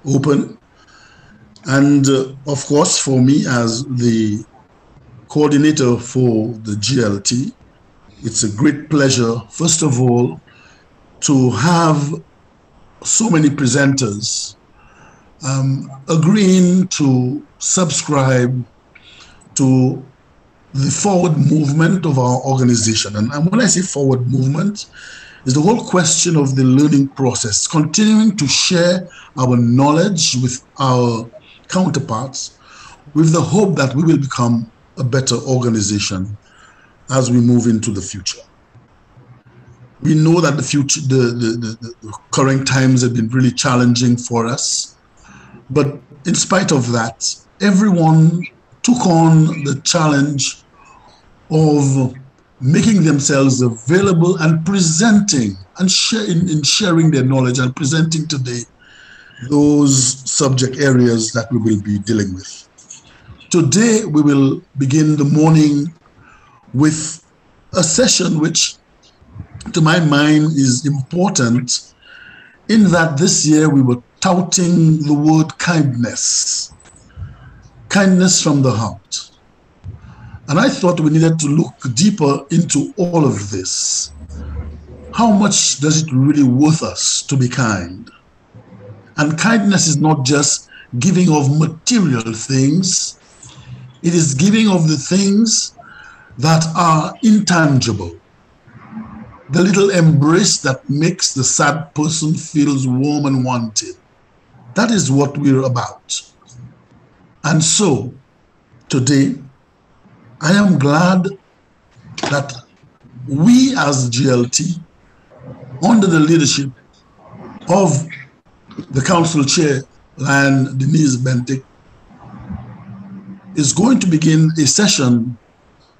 open. And of course, for me as the coordinator for the GLT, it's a great pleasure, first of all, to have so many presenters agreeing to subscribe to the forward movement of our organization. And when I say forward movement, is the whole question of the learning process, continuing to share our knowledge with our counterparts with the hope that we will become a better organization as we move into the future. We know that the current times have been really challenging for us, but in spite of that, everyone took on the challenge of making themselves available and presenting and sharing their knowledge and presenting today those subject areas that we will be dealing with. Today, we will begin the morning with a session which, to my mind, is important in that this year we were touting the word kindness. Kindness from the heart. And I thought we needed to look deeper into all of this. How much does it really worth us to be kind? And kindness is not just giving of material things. It is giving of the things that are intangible. The little embrace that makes the sad person feels warm and wanted. That is what we're about. And so, today, I am glad that we as GLT, under the leadership of the Council Chair, Lion Denise Bentic, is going to begin a session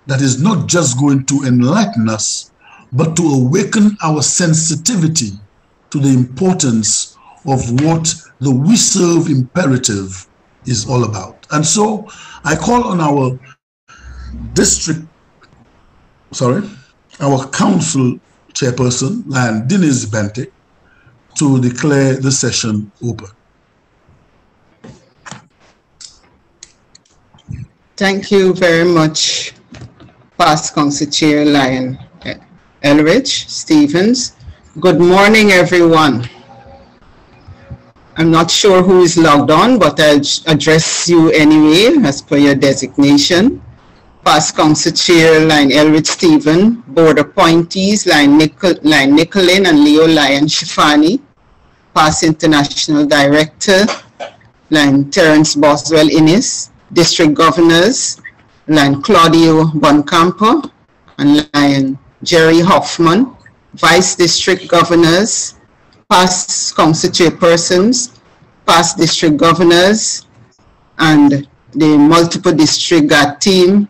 that is not just going to enlighten us, but to awaken our sensitivity to the importance of what the We Serve imperative is all about. And so I call on our our council chairperson, Lion Denise Bentic, to declare the session open. Thank you very much, Past Council Chair Lion Elridge Stevens. Good morning, everyone. I'm not sure who is logged on, but I'll address you anyway, as per your designation. Past Council Chair Lion Elridge Stevens, Board Appointees Lion Nicholin and Leo Lion Shifani, Past International Director Lion Terence Boswell Innis, District Governors Lion Claudio Boncampo and Lion Jerry Hoffman, Vice District Governors, Past Council Chairpersons, Past District Governors, and the multiple district team,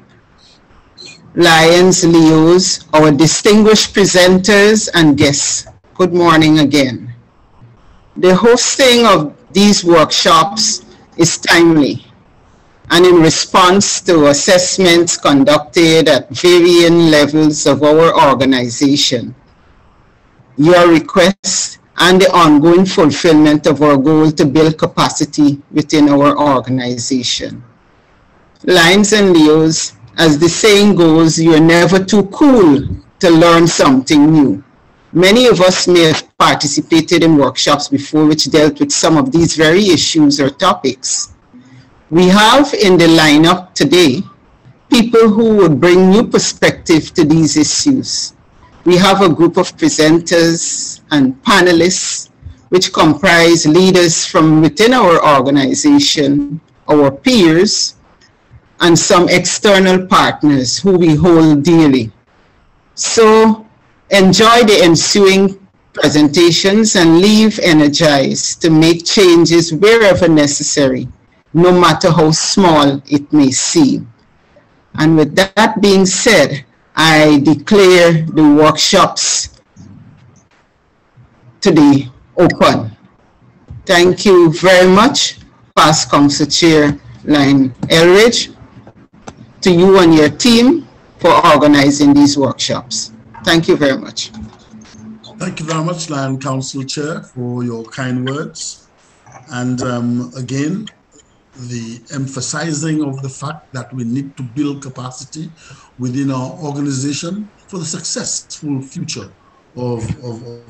Lions, Leos, our distinguished presenters and guests. Good morning again. The hosting of these workshops is timely and in response to assessments conducted at varying levels of our organization. Your request and the ongoing fulfillment of our goal to build capacity within our organization. Lions and Leos, as the saying goes, you're never too cool to learn something new. Many of us may have participated in workshops before which dealt with some of these very issues or topics. We have in the lineup today people who would bring new perspective to these issues. We have a group of presenters and panelists which comprise leaders from within our organization, our peers, and some external partners who we hold dearly. So enjoy the ensuing presentations and leave energized to make changes wherever necessary, no matter how small it may seem. And with that being said, I declare the workshops today open. Thank you very much, Past Council Chair Lion Elridge, to you and your team for organizing these workshops. Thank you very much. Thank you very much, Lion Council Chair, for your kind words. And again, the emphasizing of the fact that we need to build capacity within our organization for the successful future of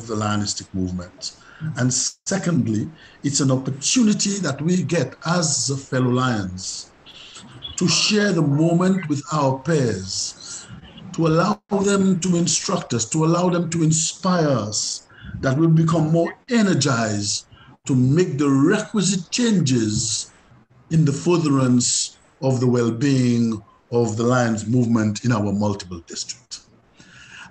the Lionistic movement. And secondly, it's an opportunity that we get as fellow Lions to share the moment with our peers, to allow them to instruct us, to allow them to inspire us, that we become more energized to make the requisite changes in the furtherance of the well-being of the Lions movement in our multiple districts.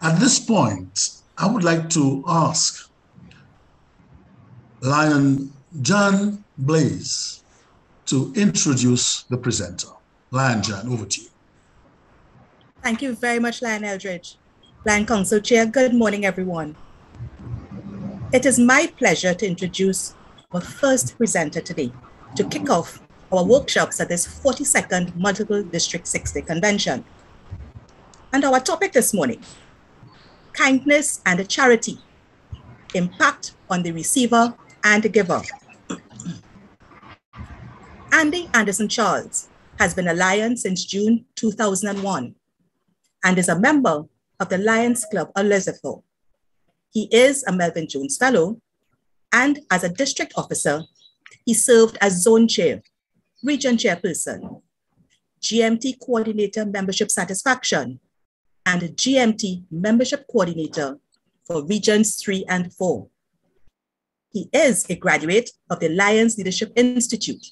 At this point, I would like to ask Lion John Blaze to introduce the presenter. Lion John, over to you. Thank you very much, Lion Eldridge. Lion Council Chair, good morning, everyone. It is my pleasure to introduce our first presenter today to kick off our workshops at this 42nd Multiple District 6-Day Convention. And our topic this morning, kindness and charity, impact on the receiver and the giver. Andy Anderson Charles has been a Lion since June 2001 and is a member of the Lions Club of Lesotho. He is a Melvin Jones Fellow, and as a district officer, he served as zone chair, region chairperson, GMT coordinator membership satisfaction, and GMT membership coordinator for regions 3 and 4. He is a graduate of the Lions Leadership Institute,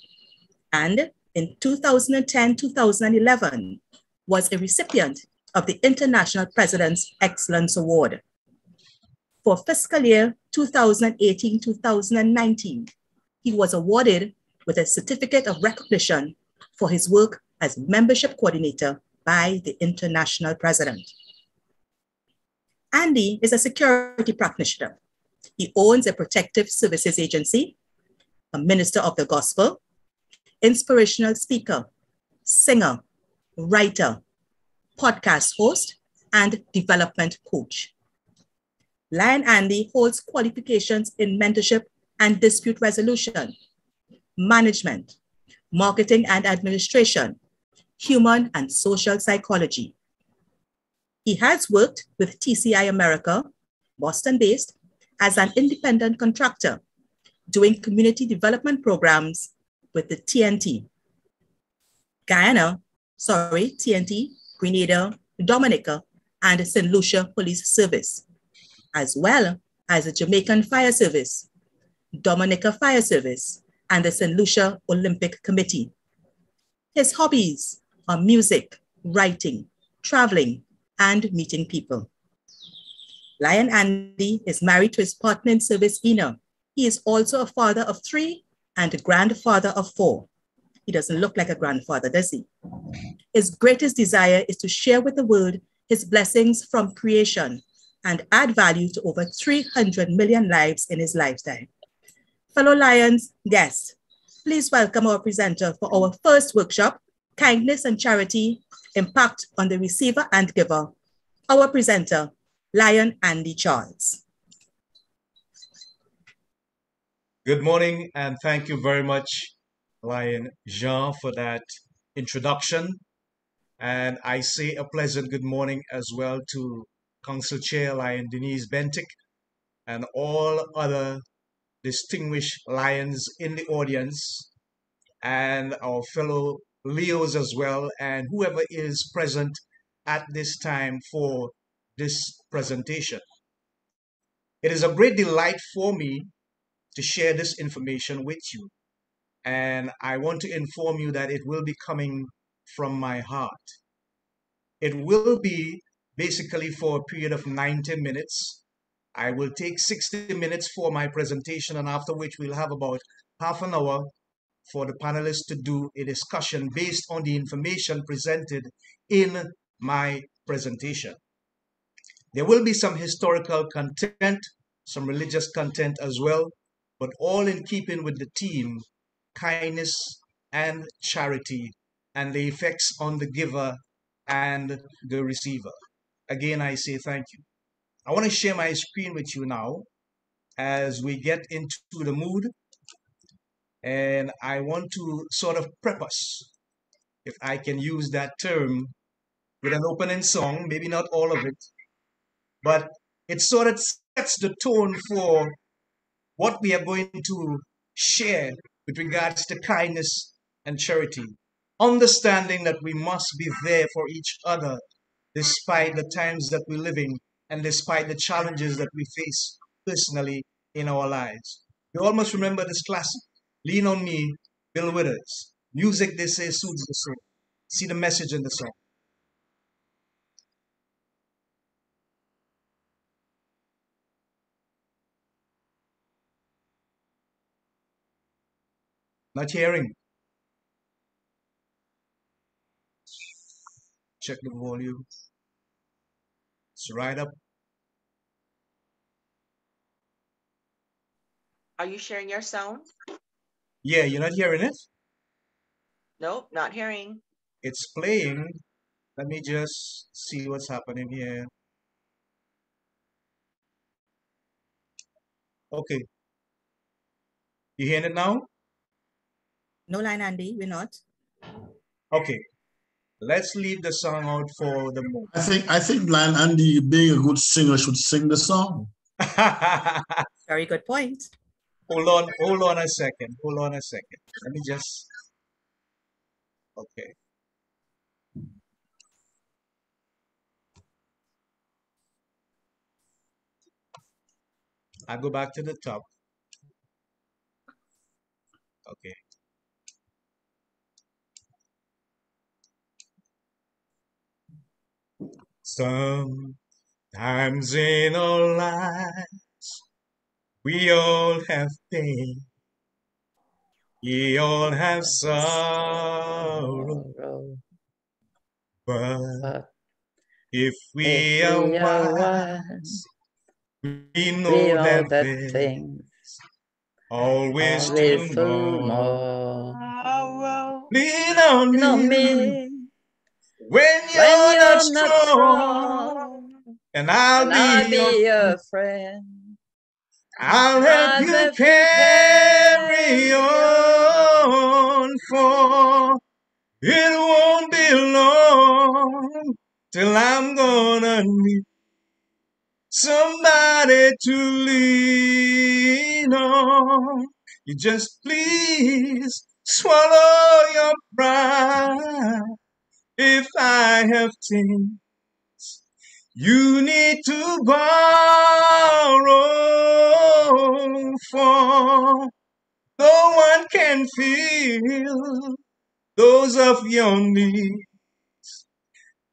and in 2010-2011 was a recipient of the International President's Excellence Award. For fiscal year 2018-2019, he was awarded with a certificate of recognition for his work as membership coordinator by the International President. Andy is a security practitioner. He owns a protective services agency, a minister of the gospel, inspirational speaker, singer, writer, podcast host, and development coach. Lion Andy holds qualifications in mentorship and dispute resolution, management, marketing and administration, human and social psychology. He has worked with TCI America, Boston-based, as an independent contractor, doing community development programs with the TNT, Grenada, Dominica, and St. Lucia Police Service, as well as the Jamaican Fire Service, Dominica Fire Service, and the St. Lucia Olympic Committee. His hobbies are music, writing, traveling, and meeting people. Lion Andy is married to his partner in service, Ina. He is also a father of 3 and a grandfather of 4. He doesn't look like a grandfather, does he? His greatest desire is to share with the world his blessings from creation and add value to over 300 million lives in his lifetime. Fellow Lions, guests, please welcome our presenter for our first workshop, Kindness and Charity, Impact on the Receiver and Giver, our presenter, Lion Andy Charles. Good morning, and thank you very much, Lion Jean, for that introduction. And I say a pleasant good morning as well to Council Chair Lion Denise Bentic and all other distinguished Lions in the audience and our fellow Leos as well, and whoever is present at this time for this presentation. It is a great delight for me to share this information with you. And I want to inform you that it will be coming from my heart. It will be basically for a period of 90 minutes. I will take 60 minutes for my presentation, and after which we'll have about half an hour for the panelists to do a discussion based on the information presented in my presentation. There will be some historical content, some religious content as well, but all in keeping with the theme, kindness and charity, and the effects on the giver and the receiver. Again, I say thank you. I want to share my screen with you now as we get into the mood. And I want to sort of prep us, if I can use that term, with an opening song, maybe not all of it, but it sort of sets the tone for what we are going to share with regards to kindness and charity. Understanding that we must be there for each other despite the times that we're living and despite the challenges that we face personally in our lives. You all must remember this classic, Lean on Me, Bill Withers. Music, they say, soothes the soul. See the message in the song. Not hearing. Check the volume. It's right up. Are you sharing your sound? Yeah, you're not hearing it? Nope, not hearing. It's playing. Let me just see what's happening here. Okay. You hearing it now? No, Lion Andy, we're not. Okay. Let's leave the song out for the moment. I think Lion Andy, being a good singer, should sing the song. Very good point. Hold on a second. Hold on a second. Let me just. Okay. I go back to the top. Okay. Sometimes in our lives, we all have pain. We all have sorrow. But if we are wise, we know that things always tomorrow. Lean on me when you're not strong, and I'll be your friend. I'll help you carry on, for it won't be long till I'm gonna need somebody to lean on. You just please swallow your pride. If I have things you need to borrow, for no one can feel those of your needs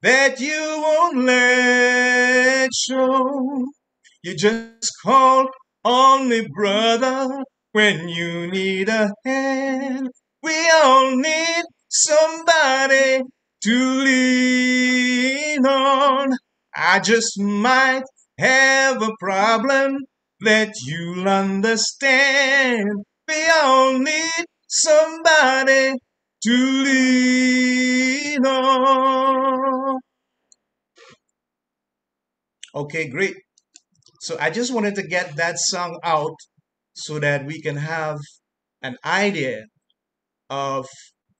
that you won't let show. You just call on me, brother, when you need a hand. We all need somebody to lean on. I just might have a problem that you'll understand. We all need somebody to lean on. Okay, great. So I just wanted to get that song out so that we can have an idea of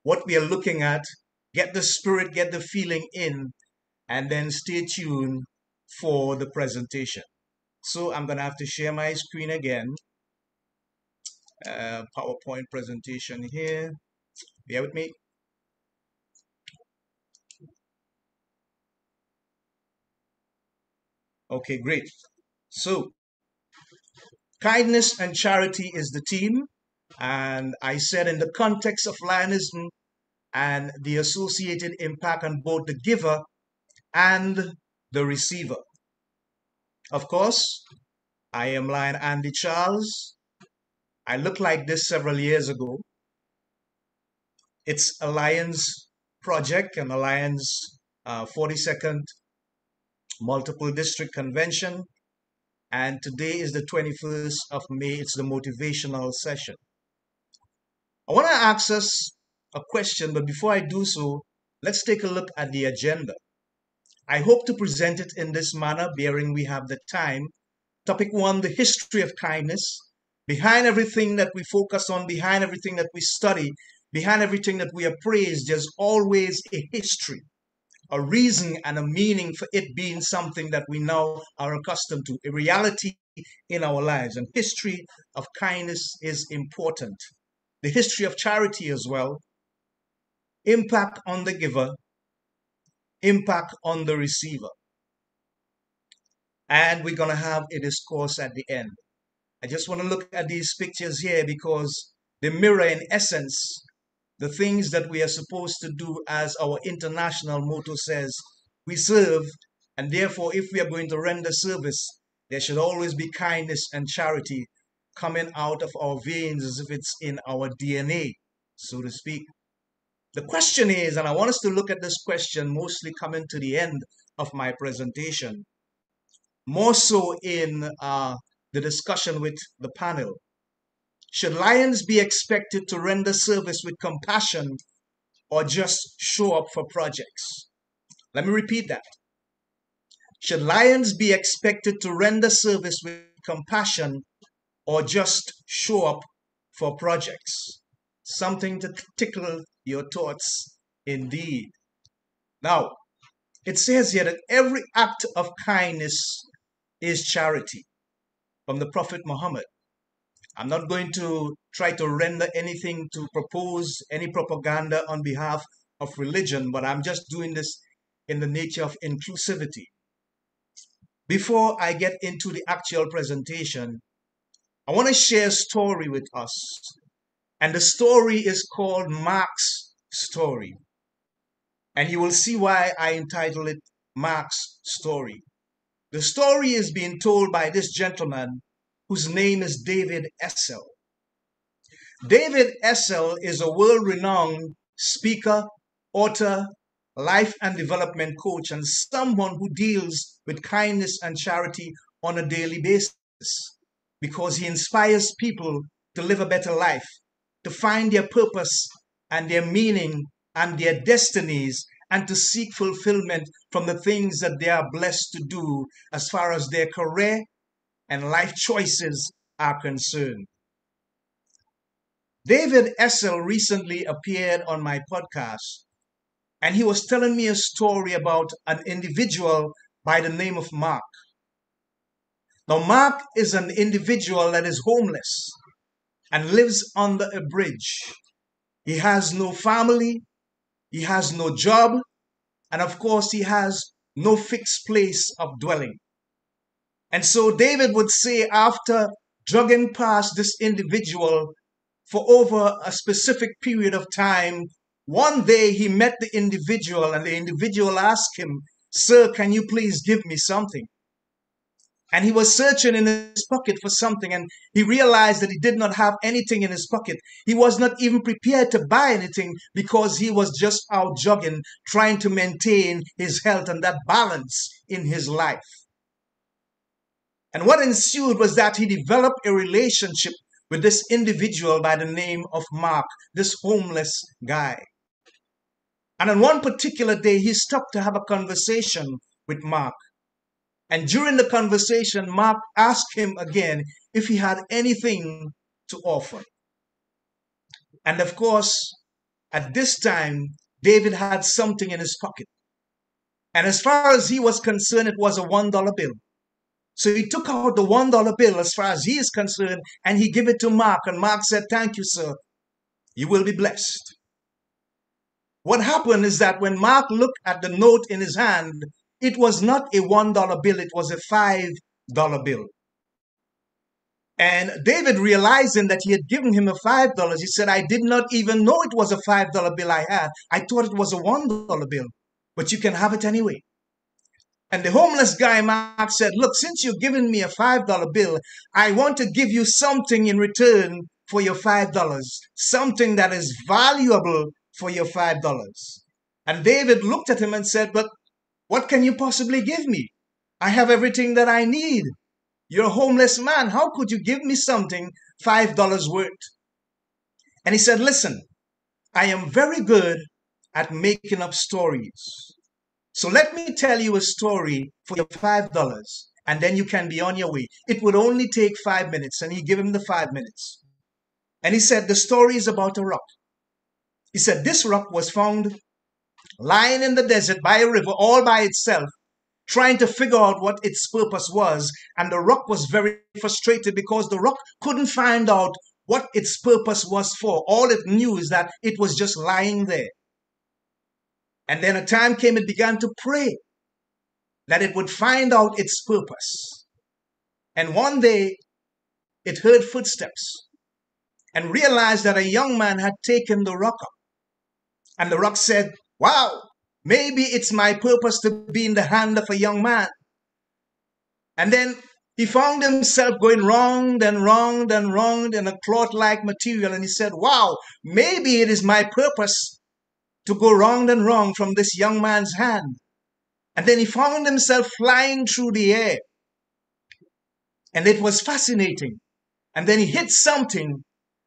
what we are looking at, get the spirit, get the feeling in, and then stay tuned for the presentation. So I'm going to have to share my screen again. PowerPoint presentation here. Bear with me. Okay, great. So kindness and charity is the theme. And I said in the context of Lionism and the associated impact on both the giver and the receiver. Of course, I am Lion Andy Charles. I looked like this several years ago. It's a Lions project, an Alliance 42nd Multiple District Convention. And today is the 21st of May. It's the motivational session. I want to ask us a question, but before I do so, let's take a look at the agenda. I hope to present it in this manner, bearing we have the time. Topic 1, the history of kindness. Behind everything that we focus on, behind everything that we study, behind everything that we appraise, there's always a history, a reason and a meaning for it being something that we now are accustomed to, a reality in our lives. And history of kindness is important. The history of charity as well. Impact on the giver, impact on the receiver. And we're going to have a discourse at the end. I just want to look at these pictures here because they mirror in essence the things that we are supposed to do, as our international motto says. We serve, and therefore if we are going to render service, there should always be kindness and charity coming out of our veins as if it's in our DNA, so to speak. The question is, and I want us to look at this question mostly coming to the end of my presentation, more so in the discussion with the panel. Should Lions be expected to render service with compassion or just show up for projects? Let me repeat that. Should Lions be expected to render service with compassion or just show up for projects? Something to tickle your thoughts indeed. Now, it says here that every act of kindness is charity, from the Prophet Muhammad. I'm not going to try to render anything to propose any propaganda on behalf of religion, but I'm just doing this in the nature of inclusivity. Before I get into the actual presentation, I want to share a story with us. And the story is called Mark's Story. And you will see why I entitled it Mark's Story. The story is being told by this gentleman whose name is David Essel. David Essel is a world-renowned speaker, author, life and development coach, and someone who deals with kindness and charity on a daily basis because he inspires people to live a better life, to find their purpose and their meaning and their destinies, and to seek fulfillment from the things that they are blessed to do as far as their career and life choices are concerned. David Essel recently appeared on my podcast, and he was telling me a story about an individual by the name of Mark. Now, Mark is an individual that is homeless and lives under a bridge. He has no family, he has no job, and of course, he has no fixed place of dwelling. And so David would say, after jogging past this individual for over a specific period of time, one day he met the individual, and the individual asked him, "Sir, can you please give me something?" And he was searching in his pocket for something, and he realized that he did not have anything in his pocket. He was not even prepared to buy anything because he was just out jogging, trying to maintain his health and that balance in his life. And what ensued was that he developed a relationship with this individual by the name of Mark, this homeless guy. And on one particular day, he stopped to have a conversation with Mark. And during the conversation, Mark asked him again if he had anything to offer. And of course, at this time, David had something in his pocket. And as far as he was concerned, it was a $1 bill. So he took out the $1 bill as far as he is concerned, and he gave it to Mark. And Mark said, "Thank you, sir. You will be blessed." What happened is that when Mark looked at the note in his hand, it was not a $1 bill, it was a $5 bill. And David, realizing that he had given him a $5, he said, "I did not even know it was a $5 bill I had. I thought it was a $1 bill, but you can have it anyway." And the homeless guy, Mark, said, "Look, since you've given me a $5 bill, I want to give you something in return for your $5, something that is valuable for your $5. And David looked at him and said, "But what can you possibly give me? I have everything that I need. You're a homeless man. How could you give me something $5 worth?" And he said, "Listen, I am very good at making up stories. So let me tell you a story for your $5, and then you can be on your way. It would only take 5 minutes. And he gave him the 5 minutes. And he said, the story is about a rock. He said, this rock was found lying in the desert by a river all by itself, trying to figure out what its purpose was. And the rock was very frustrated because the rock couldn't find out what its purpose was for. All it knew is that it was just lying there. And then a time came, it began to pray that it would find out its purpose. And one day it heard footsteps and realized that a young man had taken the rock up. And the rock said, wow, maybe it's my purpose to be in the hand of a young man. And then he found himself going round and round and round in a cloth-like material. And he said, wow, maybe it is my purpose to go round and round from this young man's hand. And then he found himself flying through the air. And it was fascinating. And then he hit something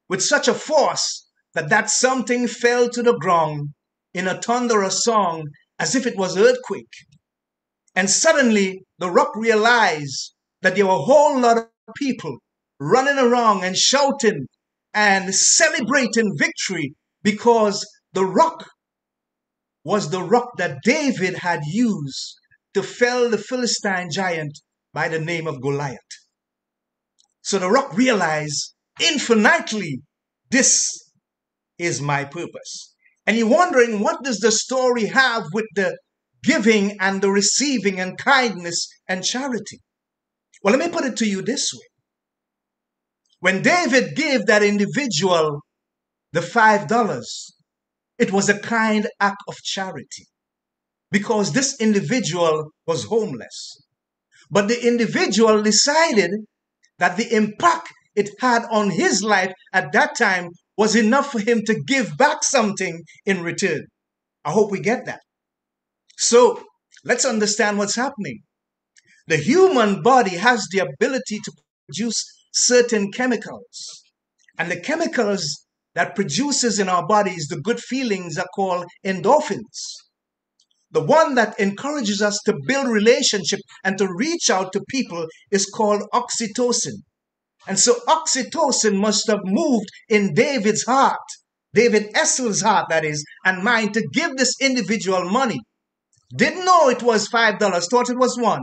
with such a force that that something fell to the ground in a thunderous song as if it was an earthquake. And suddenly the rock realized that there were a whole lot of people running around and shouting and celebrating victory because the rock was the rock that David had used to fell the Philistine giant by the name of Goliath. So the rock realized infinitely, this is my purpose. And you're wondering, what does the story have with the giving and the receiving and kindness and charity? Well, let me put it to you this way. When David gave that individual the $5, it was a kind act of charity because this individual was homeless. But the individual decided that the impact it had on his life at that time was enough for him to give back something in return. I hope we get that. So let's understand what's happening. The human body has the ability to produce certain chemicals. And the chemicals that produces in our bodies the good feelings are called endorphins. The one that encourages us to build relationship and to reach out to people is called oxytocin. And so oxytocin must have moved in David's heart, David Essel's heart, that is, and mind, to give this individual money. Didn't know it was $5, thought it was $1.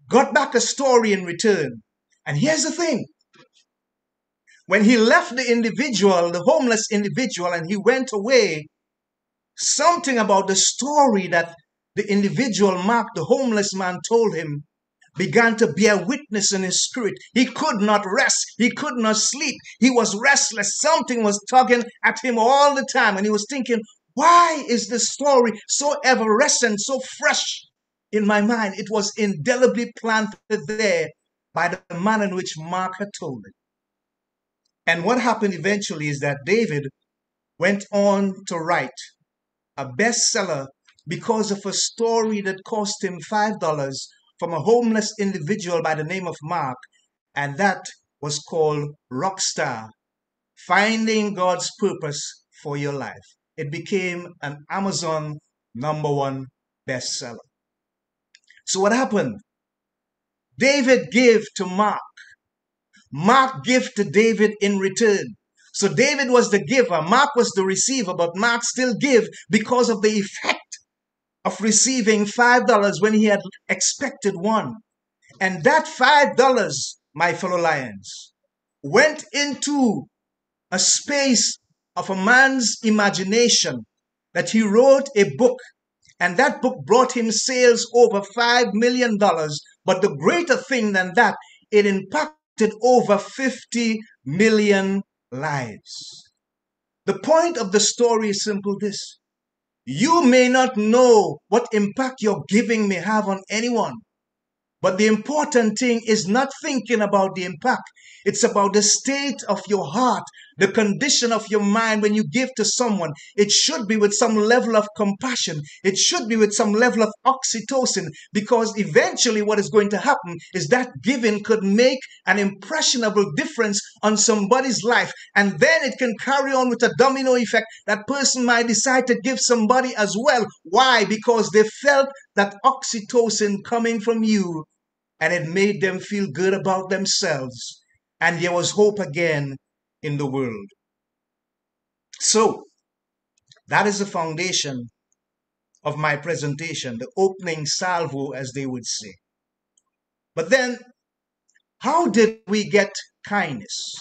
Got back a story in return. And here's the thing. When he left the individual, the homeless individual, and he went away, something about the story that the individual Mark, the homeless man, told him began to bear witness in his spirit. He could not rest. He could not sleep. He was restless. Something was tugging at him all the time. And he was thinking, why is this story so ever-recent, so fresh in my mind? It was indelibly planted there by the manner in which Mark had told it. And what happened eventually is that David went on to write a bestseller because of a story that cost him $5 from a homeless individual by the name of Mark, and that was called Rockstar, Finding God's Purpose for Your Life. It became an Amazon #1 bestseller. So what happened? David gave to Mark. Mark gave to David in return. So David was the giver, Mark was the receiver, but Mark still gave because of the effect of receiving $5 when he had expected $1. And that $5, my fellow lions, went into a space of a man's imagination that he wrote a book, and that book brought him sales over $5 million. But the greater thing than that, it impacted over 50 million lives. The point of the story is simple this. You may not know what impact your giving may have on anyone, but the important thing is not thinking about the impact. It's about the state of your heart, the condition of your mind when you give to someone. It should be with some level of compassion. It should be with some level of oxytocin, because eventually what is going to happen is that giving could make an impressionable difference on somebody's life. And then it can carry on with a domino effect. That person might decide to give somebody as well. Why? Because they felt that oxytocin coming from you and it made them feel good about themselves, and there was hope again in the world. So, that is the foundation of my presentation, the opening salvo, as they would say. But then, how did we get kindness?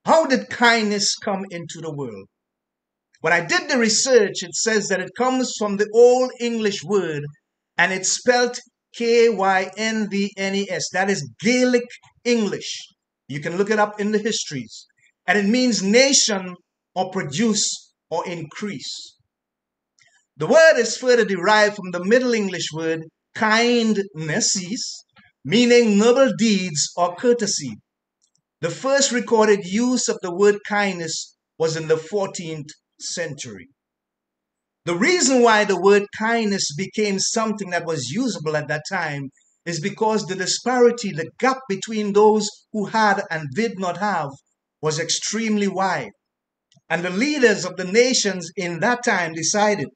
How did kindness come into the world? When I did the research, it says that it comes from the Old English word, and it's spelled Kynvnes. That is Gaelic English. You can look it up in the histories. And it means nation or produce or increase. The word is further derived from the Middle English word kindnesses, meaning noble deeds or courtesy. The first recorded use of the word kindness was in the 14th century. The reason why the word kindness became something that was usable at that time is because the disparity, the gap between those who had and did not have, was extremely wide. And the leaders of the nations in that time decided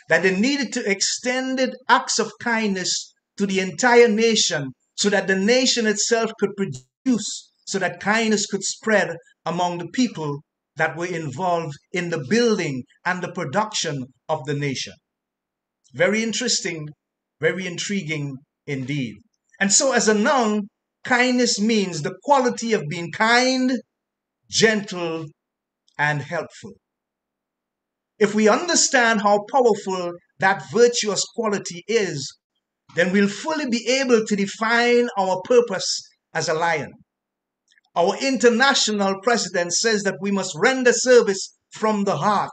that they needed to extend acts of kindness to the entire nation so that the nation itself could produce, so that kindness could spread among the people that were involved in the building and the production of the nation. Very interesting, very intriguing indeed. And so as a noun, kindness means the quality of being kind, gentle, and helpful. If we understand how powerful that virtuous quality is, then we'll fully be able to define our purpose as a lion. Our international president says that we must render service from the heart.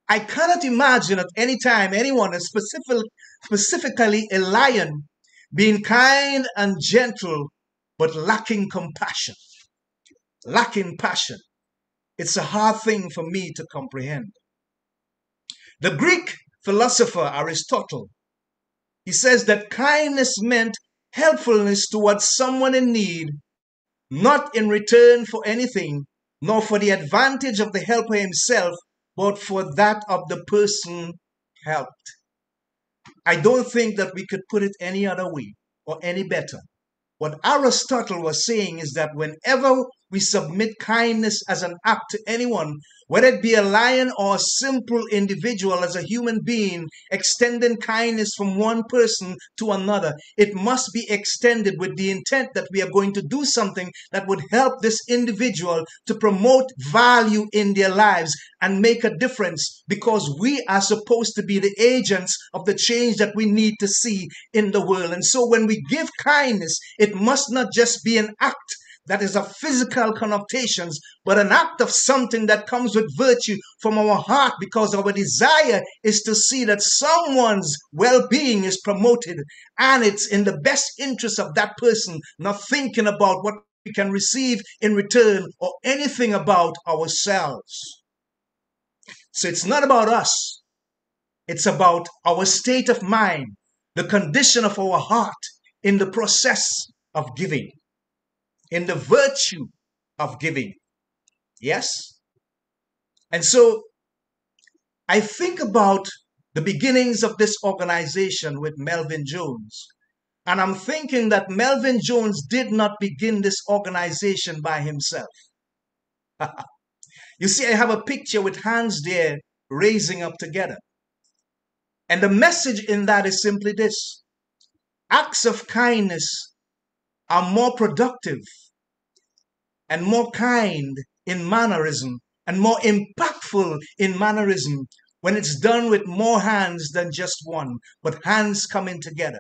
I cannot imagine at any time anyone, specifically a lion, being kind and gentle, but lacking compassion, lacking passion. It's a hard thing for me to comprehend. The Greek philosopher Aristotle, he says that kindness meant helpfulness towards someone in need, not in return for anything, nor for the advantage of the helper himself, but for that of the person helped. I don't think that we could put it any other way or any better. What Aristotle was saying is that whenever we submit kindness as an act to anyone, whether it be a lion or a simple individual as a human being, extending kindness from one person to another, it must be extended with the intent that we are going to do something that would help this individual to promote value in their lives and make a difference, because we are supposed to be the agents of the change that we need to see in the world. And so when we give kindness, it must not just be an act that is of physical connotations, but an act of something that comes with virtue from our heart, because our desire is to see that someone's well-being is promoted, and it's in the best interest of that person, not thinking about what we can receive in return or anything about ourselves. So it's not about us. It's about our state of mind, the condition of our heart in the process of giving, in the virtue of giving. Yes? And so I think about the beginnings of this organization with Melvin Jones. And I'm thinking that Melvin Jones did not begin this organization by himself. You see, I have a picture with hands there raising up together. And the message in that is simply this: acts of kindness are more productive and more kind in mannerism and more impactful in mannerism when it's done with more hands than just one, but hands coming together.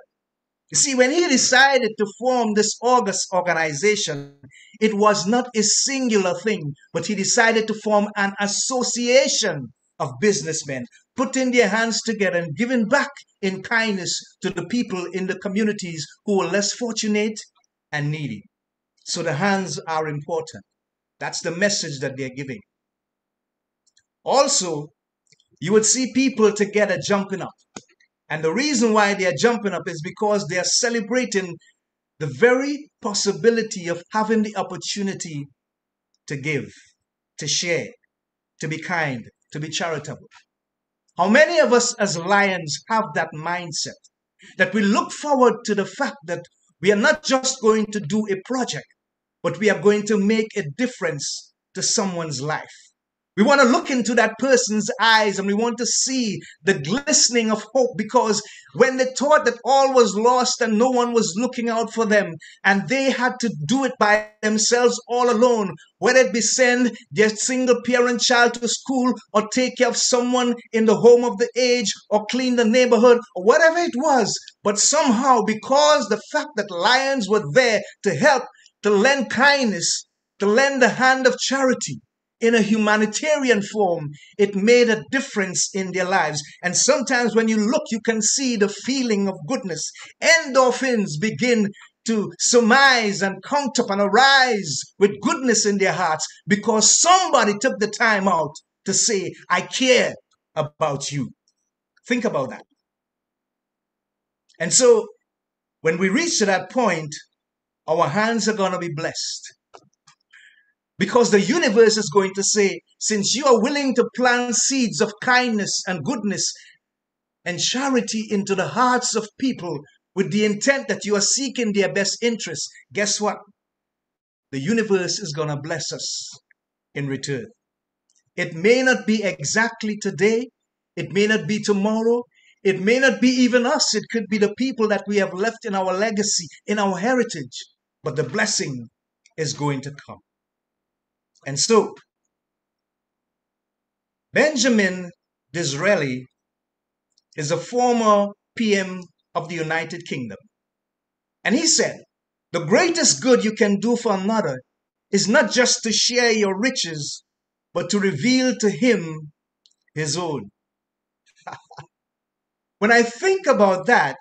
You see, when he decided to form this August organization, it was not a singular thing, but he decided to form an association of businessmen, putting their hands together and giving back in kindness to the people in the communities who were less fortunate and needy. So the hands are important. That's the message that they're giving. Also, you would see people together jumping up. And the reason why they are jumping up is because they are celebrating the very possibility of having the opportunity to give, to share, to be kind, to be charitable. How many of us as lions have that mindset, that we look forward to the fact that We are not just going to do a project, but we are going to make a difference to someone's life. We want to look into that person's eyes and we want to see the glistening of hope, because when they thought that all was lost and no one was looking out for them and they had to do it by themselves all alone, whether it be send their single parent child to school or take care of someone in the home of the aged or clean the neighborhood or whatever it was, but somehow because the fact that Lions were there to help, to lend kindness, to lend the hand of charity, in a humanitarian form, it made a difference in their lives. And sometimes when you look, you can see the feeling of goodness. Endorphins begin to surmise and count up and arise with goodness in their hearts because somebody took the time out to say, I care about you. Think about that. And so when we reach to that point, our hands are going to be blessed. Because the universe is going to say, since you are willing to plant seeds of kindness and goodness and charity into the hearts of people with the intent that you are seeking their best interests, guess what? The universe is going to bless us in return. It may not be exactly today. It may not be tomorrow. It may not be even us. It could be the people that we have left in our legacy, in our heritage. But the blessing is going to come. And so, Benjamin Disraeli is a former PM of the United Kingdom. And he said, the greatest good you can do for another is not just to share your riches, but to reveal to him his own. When I think about that,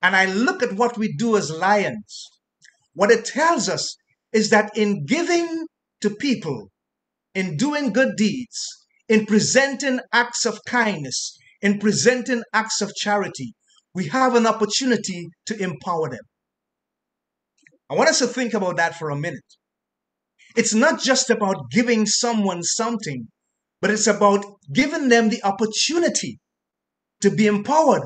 and I look at what we do as Lions, what it tells us is that in giving to people, in doing good deeds, in presenting acts of kindness, in presenting acts of charity, we have an opportunity to empower them. I want us to think about that for a minute. It's not just about giving someone something, but it's about giving them the opportunity to be empowered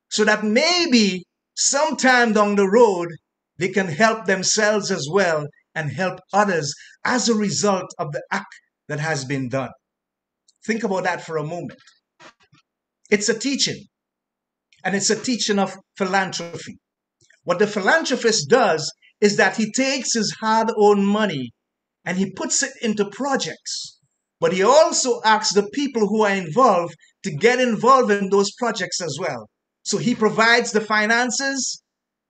so that maybe sometime down the road, they can help themselves as well and help others as a result of the act that has been done. Think about that for a moment. It's a teaching, and it's a teaching of philanthropy. What the philanthropist does is that he takes his hard-earned money and he puts it into projects, but he also asks the people who are involved to get involved in those projects as well. So he provides the finances,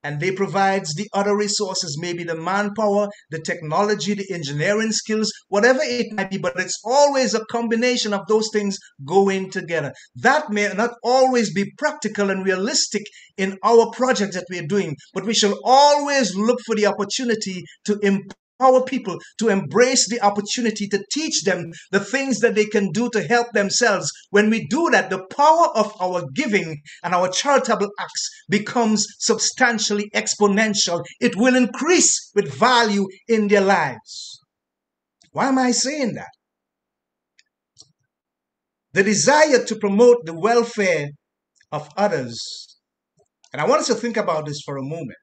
and they provide the other resources, maybe the manpower, the technology, the engineering skills, whatever it might be, but it's always a combination of those things going together. That may not always be practical and realistic in our project that we're doing, but we shall always look for the opportunity to empower people, to embrace the opportunity to teach them the things that they can do to help themselves. When we do that, the power of our giving and our charitable acts becomes substantially exponential. It will increase with value in their lives. Why am I saying that? The desire to promote the welfare of others, and I want us to think about this for a moment,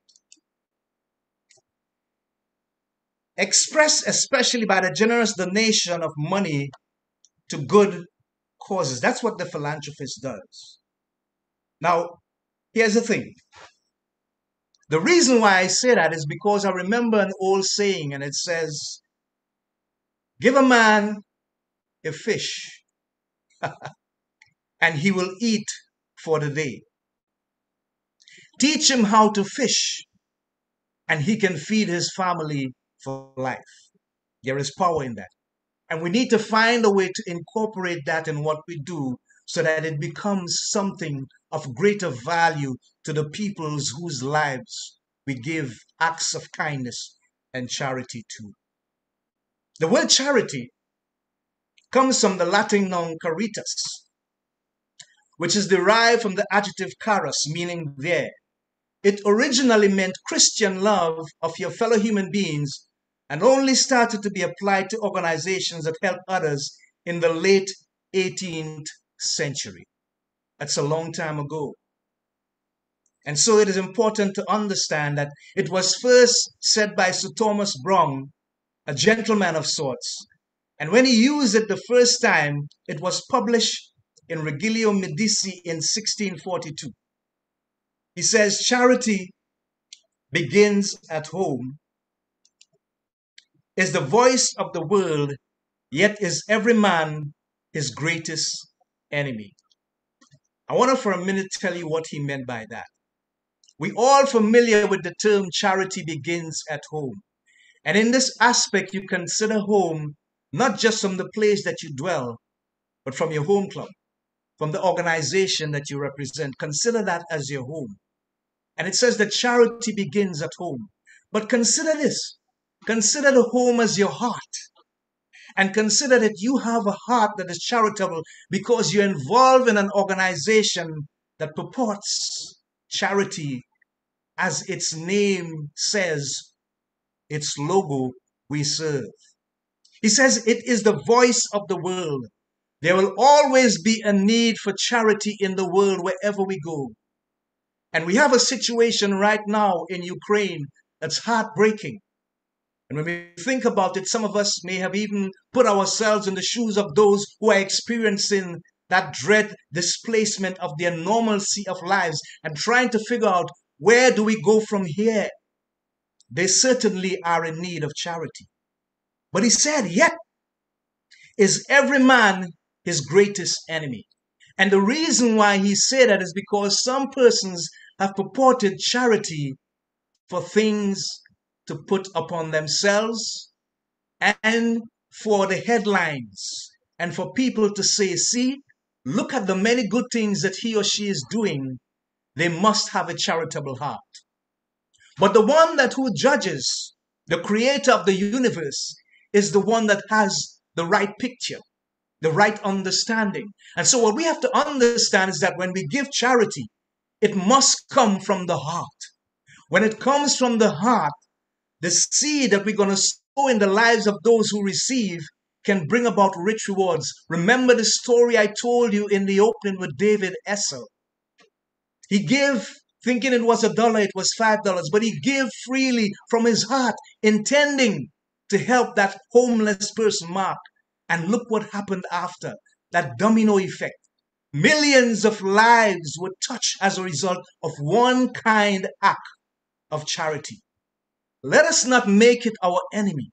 expressed especially by the generous donation of money to good causes. That's what the philanthropist does. Now, here's the thing. The reason why I say that is because I remember an old saying, and it says, give a man a fish, and he will eat for the day. Teach him how to fish, and he can feed his family for life. There is power in that. And we need to find a way to incorporate that in what we do so that it becomes something of greater value to the peoples whose lives we give acts of kindness and charity to. The word charity comes from the Latin noun caritas, which is derived from the adjective charis, meaning there. It originally meant Christian love of your fellow human beings and only started to be applied to organizations that help others in the late 18th century. That's a long time ago. And so it is important to understand that it was first said by Sir Thomas Browne, a gentleman of sorts. And when he used it the first time, it was published in Regilio Medici in 1642. He says, charity begins at home, is the voice of the world, yet is every man his greatest enemy. I want to for a minute tell you what he meant by that. We all familiar with the term charity begins at home. And in this aspect, you consider home not just from the place that you dwell, but from your home club, from the organization that you represent. Consider that as your home. And it says that charity begins at home. But consider this. Consider the home as your heart. And consider that you have a heart that is charitable because you're involved in an organization that purports charity, as its name says, its logo, we serve. He says it is the voice of the world. There will always be a need for charity in the world wherever we go. And we have a situation right now in Ukraine that's heartbreaking. And when we think about it, some of us may have even put ourselves in the shoes of those who are experiencing that dread displacement of their normalcy of lives and trying to figure out, where do we go from here? They certainly are in need of charity. But he said, yet is every man his greatest enemy. And the reason why he said that is because some persons have purported charity for things to put upon themselves and for the headlines and for people to say, see, look at the many good things that he or she is doing. They must have a charitable heart. But the one that who judges, the creator of the universe, is the one that has the right picture, the right understanding. And so what we have to understand is that when we give charity, it must come from the heart. When it comes from the heart, the seed that we're going to sow in the lives of those who receive can bring about rich rewards. Remember the story I told you in the opening with David Essel. He gave, thinking it was $1, it was $5, but he gave freely from his heart, intending to help that homeless person, Mark. And look what happened after, that domino effect. Millions of lives were touched as a result of one kind act of charity. Let us not make it our enemy.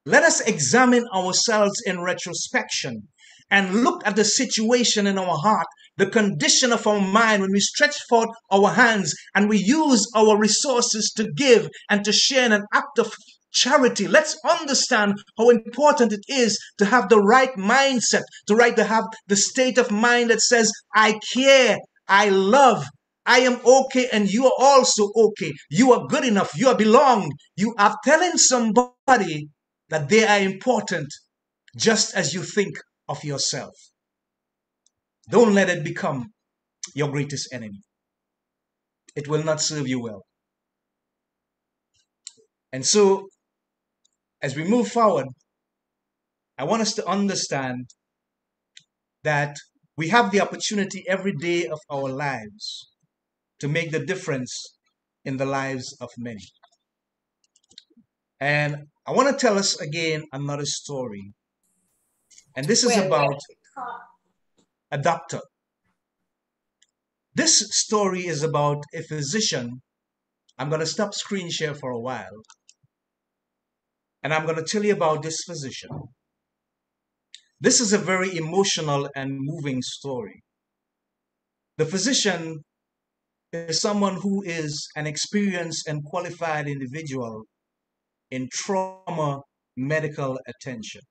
Let us examine ourselves in retrospection and look at the situation in our heart, the condition of our mind when we stretch forth our hands and we use our resources to give and to share in an act of charity. Let's understand how important it is to have the right mindset, to have the state of mind that says, I care, I love, I am okay, and you are also okay. You are good enough. You are belonged. You are telling somebody that they are important just as you think of yourself. Don't let it become your greatest enemy. It will not serve you well. And so, as we move forward, I want us to understand that we have the opportunity every day of our lives to make the difference in the lives of many. And I want to tell us again another story. And this is about a doctor. This story is about a physician. I'm going to stop screen share for a while. And I'm going to tell you about this physician. This is a very emotional and moving story. The physician is someone who is an experienced and qualified individual in trauma medical attention.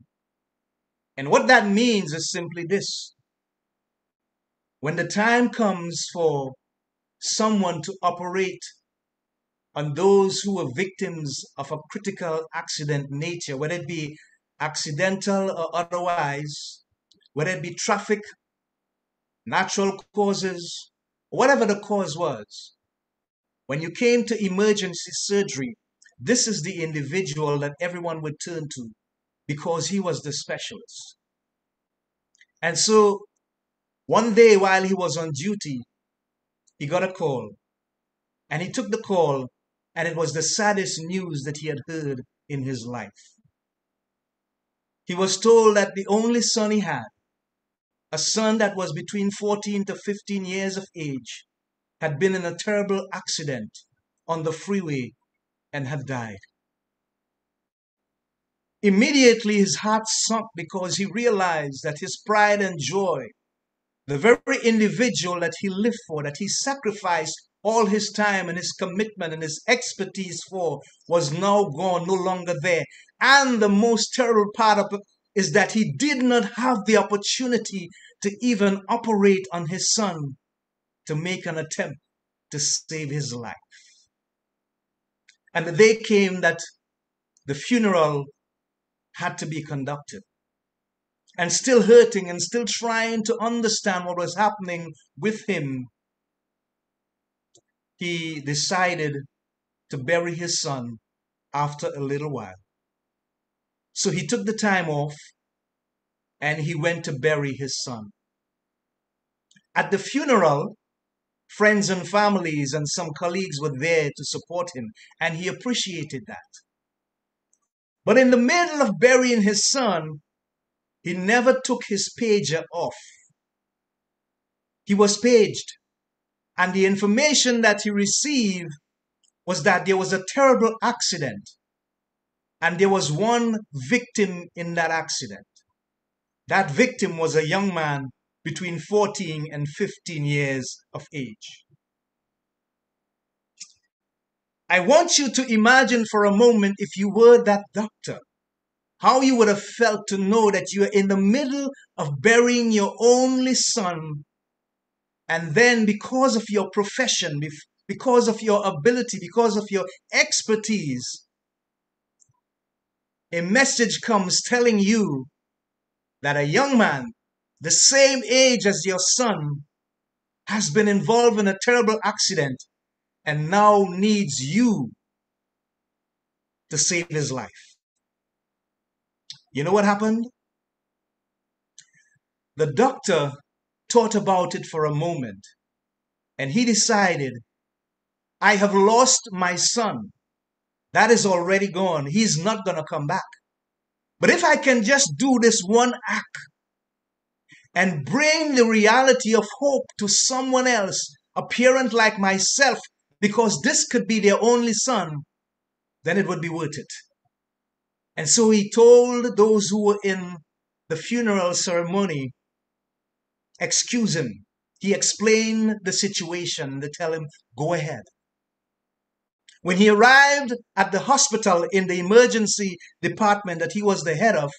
And what that means is simply this. When the time comes for someone to operate on those who are victims of a critical accident nature, whether it be accidental or otherwise, whether it be traffic, natural causes, whatever the cause was, when you came to emergency surgery, this is the individual that everyone would turn to because he was the specialist. And so one day while he was on duty, he got a call And he took the call, and it was the saddest news that he had heard in his life. He was told that the only son he had, a son that was between 14 to 15 years of age, had been in a terrible accident on the freeway and had died. Immediately his heart sunk because he realized that his pride and joy, the very individual that he lived for, that he sacrificed all his time and his commitment and his expertise for, was now gone, no longer there. And the most terrible part of it is that he did not have the opportunity to even operate on his son to make an attempt to save his life. And the day came that the funeral had to be conducted. And still hurting and still trying to understand what was happening with him, he decided to bury his son after a little while. So he took the time off and he went to bury his son. At the funeral, friends and families and some colleagues were there to support him, and he appreciated that. But in the middle of burying his son, he never took his pager off. He was paged, and the information that he received was that there was a terrible accident, and there was one victim in that accident. That victim was a young man between 14 and 15 years of age. I want you to imagine for a moment, if you were that doctor, how you would have felt to know that you are in the middle of burying your only son, and then because of your profession, because of your ability, because of your expertise, a message comes telling you that a young man, the same age as your son, has been involved in a terrible accident and now needs you to save his life. You know what happened? The doctor thought about it for a moment, and he decided, I have lost my son. That is already gone. He's not going to come back. But if I can just do this one act and bring the reality of hope to someone else, a parent like myself, because this could be their only son, then it would be worth it. And so he told those who were in the funeral ceremony, excuse him. He explained the situation. They tell him, go ahead. When he arrived at the hospital in the emergency department that he was the head of,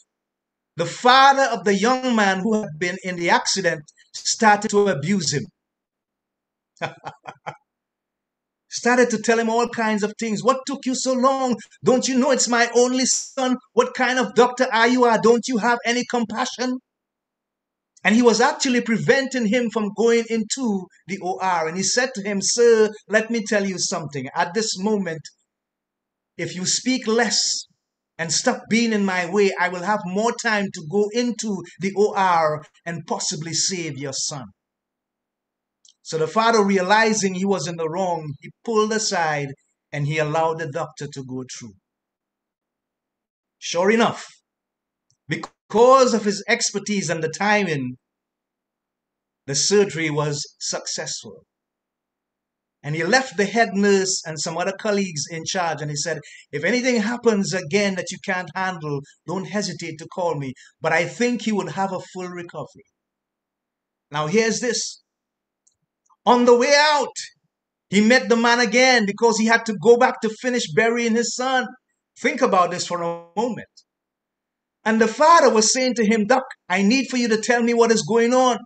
the father of the young man who had been in the accident started to abuse him. Started to tell him all kinds of things. What took you so long? Don't you know it's my only son? What kind of doctor are you? Don't you have any compassion? And he was actually preventing him from going into the OR. And he said to him, sir, let me tell you something. At this moment, if you speak less and stop being in my way, I will have more time to go into the OR and possibly save your son. So the father, realizing he was in the wrong, he pulled aside and he allowed the doctor to go through. Sure enough, because of his expertise and the timing, the surgery was successful. And he left the head nurse and some other colleagues in charge, and he said, if anything happens again that you can't handle, don't hesitate to call me. But I think he would have a full recovery. Now here's this. On the way out, he met the man again because he had to go back to finish burying his son. Think about this for a moment. And the father was saying to him, Doc, I need for you to tell me what is going on.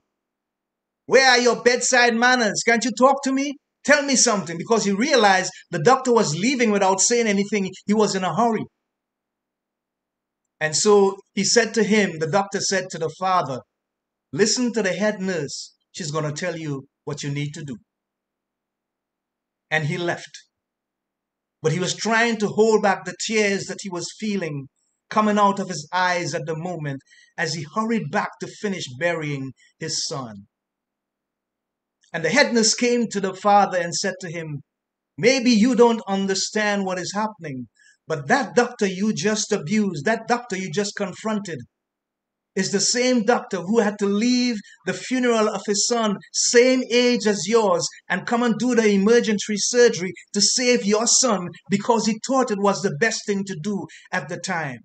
Where are your bedside manners? Can't you talk to me? Tell me something, because he realized the doctor was leaving without saying anything. He was in a hurry. And so he said to him, the doctor said to the father, listen to the head nurse. She's going to tell you what you need to do. And he left. But he was trying to hold back the tears that he was feeling coming out of his eyes at the moment as he hurried back to finish burying his son. And the head nurse came to the father and said to him, Maybe you don't understand what is happening, but that doctor you just abused, that doctor you just confronted, is the same doctor who had to leave the funeral of his son, same age as yours, and come and do the emergency surgery to save your son because he thought it was the best thing to do at the time.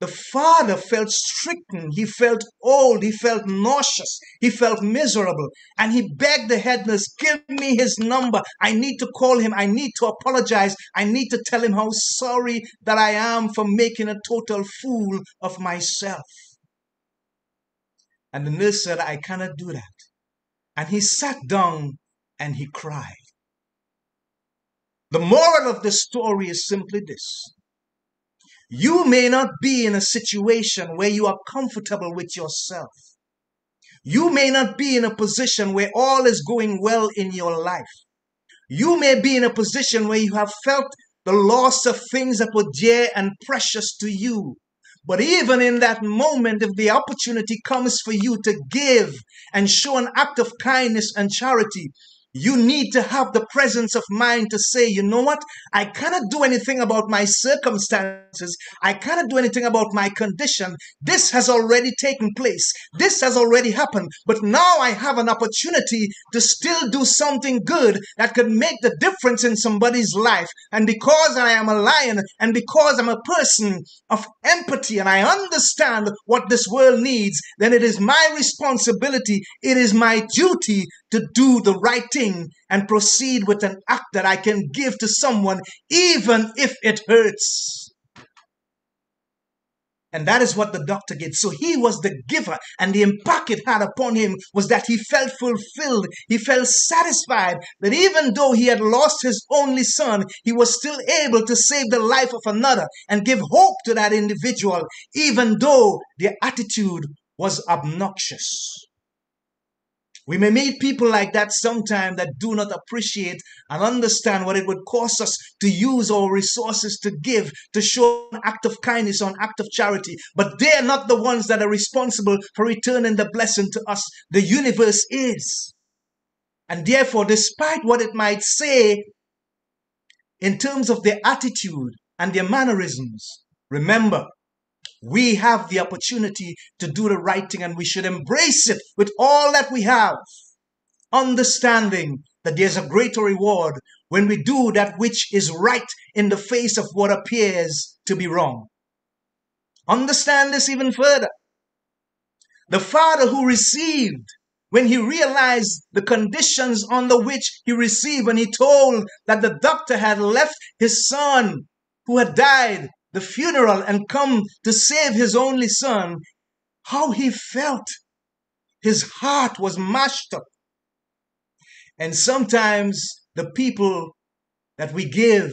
The father felt stricken, he felt old, he felt nauseous, he felt miserable, and he begged the head nurse, give me his number. I need to call him. I need to apologize. I need to tell him how sorry that I am for making a total fool of myself. And the nurse said, I cannot do that. And he sat down and he cried. The moral of the story is simply this. You may not be in a situation where you are comfortable with yourself. You may not be in a position where all is going well in your life. You may be in a position where you have felt the loss of things that were dear and precious to you. But even in that moment, if the opportunity comes for you to give and show an act of kindness and charity, you need to have the presence of mind to say, you know what? I cannot do anything about my circumstances. I cannot do anything about my condition. This has already taken place. This has already happened. But now I have an opportunity to still do something good that could make the difference in somebody's life. And because I am a lion and because I'm a person of empathy and I understand what this world needs, then it is my responsibility, it is my duty to do the right thing and proceed with an act that I can give to someone even if it hurts. And that is what the doctor did. So he was the giver, and the impact it had upon him was that he felt fulfilled. He felt satisfied that even though he had lost his only son, he was still able to save the life of another and give hope to that individual, even though their attitude was obnoxious. We may meet people like that sometime that do not appreciate and understand what it would cost us to use our resources to give, to show an act of kindness or an act of charity. But they're not the ones that are responsible for returning the blessing to us. The universe is. And therefore, despite what it might say in terms of their attitude and their mannerisms, remember, we have the opportunity to do the right thing, and we should embrace it with all that we have, understanding that there's a greater reward when we do that which is right in the face of what appears to be wrong. Understand this even further. The father who received, when he realized the conditions under which he received, when he told that the doctor had left his son who had died, the funeral, and come to save his only son, how he felt. His heart was mashed up. And sometimes the people that we give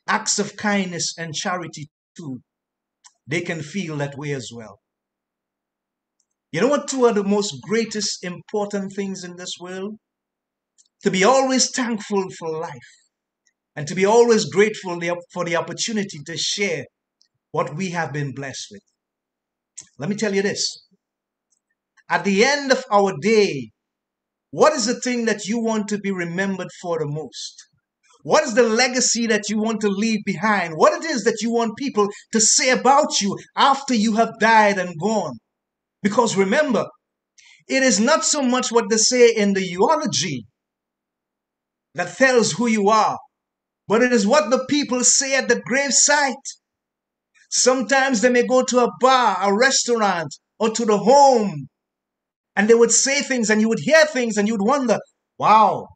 acts of kindness and charity to, they can feel that way as well. You know what two are the most greatest important things in this world? To be always thankful for life, and to be always grateful for the opportunity to share what we have been blessed with. Let me tell you this. At the end of our day, what is the thing that you want to be remembered for the most? What is the legacy that you want to leave behind? What it is that you want people to say about you after you have died and gone? Because remember, it is not so much what they say in the eulogy that tells who you are, but it is what the people say at the gravesite. Sometimes they may go to a bar, a restaurant, or to the home, and they would say things and you would hear things and you would wonder, wow,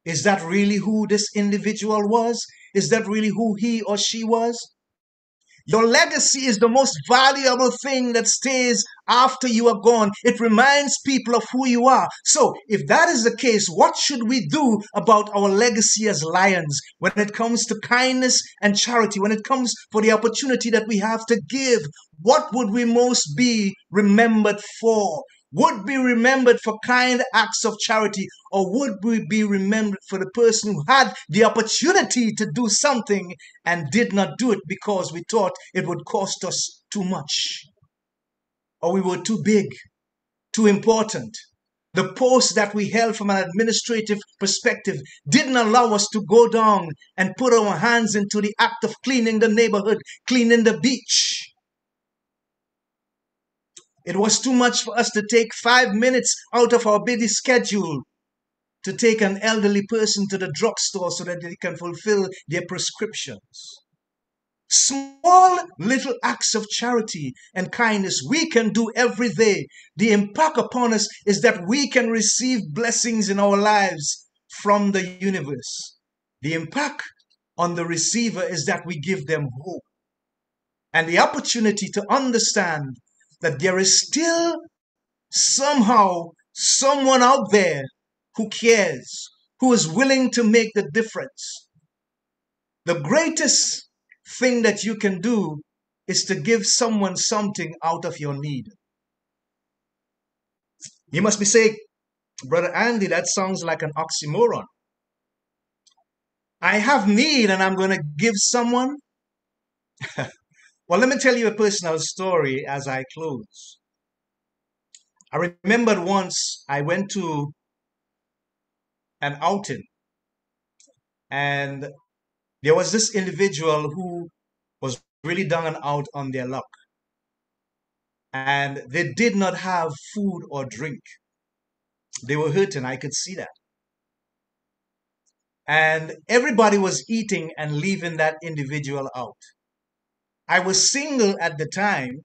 is that really who this individual was? Is that really who he or she was? Your legacy is the most valuable thing that stays after you are gone. It reminds people of who you are. So if that is the case, what should we do about our legacy as lions when it comes to kindness and charity, when it comes for the opportunity that we have to give? What would we most be remembered for? Would be remembered for kind acts of charity, or would we be remembered for the person who had the opportunity to do something and did not do it because we thought it would cost us too much, or we were too big, too important? The post that we held from an administrative perspective didn't allow us to go down and put our hands into the act of cleaning the neighborhood, cleaning the beach. It was too much for us to take 5 minutes out of our busy schedule to take an elderly person to the drugstore so that they can fulfill their prescriptions. Small little acts of charity and kindness we can do every day. The impact upon us is that we can receive blessings in our lives from the universe. The impact on the receiver is that we give them hope and the opportunity to understand that there is still somehow someone out there who cares, who is willing to make the difference. The greatest thing that you can do is to give someone something out of your need. You must be saying, Brother Andy, that sounds like an oxymoron. I have need and I'm going to give someone. Well, let me tell you a personal story as I close. I remembered once I went to an outing and there was this individual who was really down and out on their luck. And they did not have food or drink. They were hurting, I could see that. And everybody was eating and leaving that individual out. I was single at the time,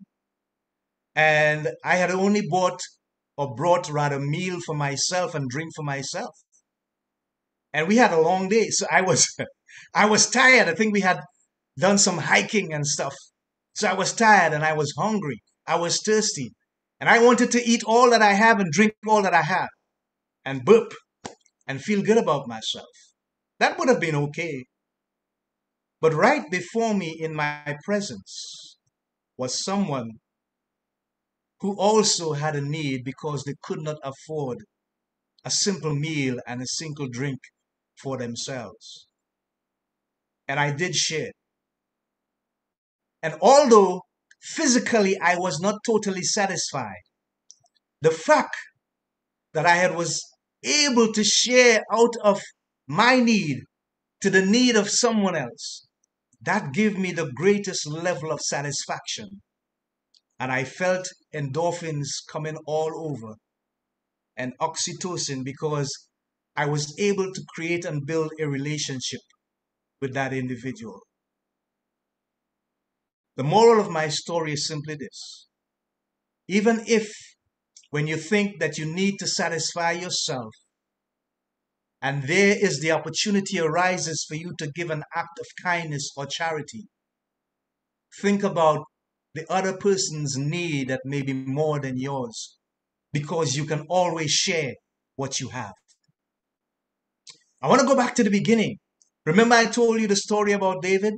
and I had only brought rather meal for myself and drink for myself. And we had a long day, so I was tired. I think we had done some hiking and stuff. So I was tired and I was hungry. I was thirsty. And I wanted to eat all that I have and drink all that I have and burp and feel good about myself. That would have been okay. But right before me in my presence was someone who also had a need because they could not afford a simple meal and a single drink for themselves. And I did share. And although physically I was not totally satisfied, the fact that I was able to share out of my need to the need of someone else, that gave me the greatest level of satisfaction. And I felt endorphins coming all over and oxytocin because I was able to create and build a relationship with that individual. The moral of my story is simply this. Even if when you think that you need to satisfy yourself and there is the opportunity arises for you to give an act of kindness or charity, think about the other person's need that may be more than yours, because you can always share what you have. I want to go back to the beginning. Remember I told you the story about David?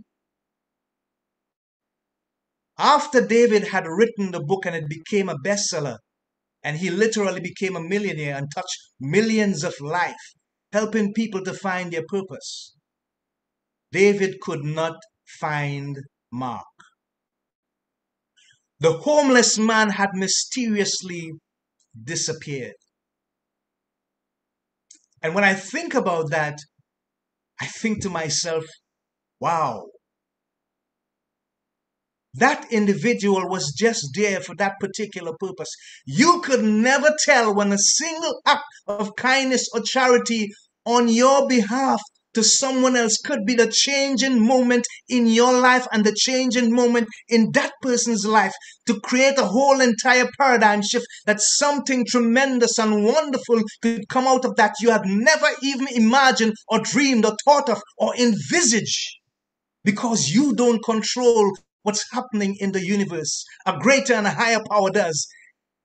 After David had written the book and it became a bestseller, and he literally became a millionaire and touched millions of lives, helping people to find their purpose, David could not find Mark. The homeless man had mysteriously disappeared. And when I think about that, I think to myself, wow, that individual was just there for that particular purpose. You could never tell when a single act of kindness or charity on your behalf to someone else could be the changing moment in your life and the changing moment in that person's life to create a whole entire paradigm shift, that something tremendous and wonderful could come out of that you had never even imagined or dreamed or thought of or envisaged, because you don't control what's happening in the universe. A greater and a higher power does.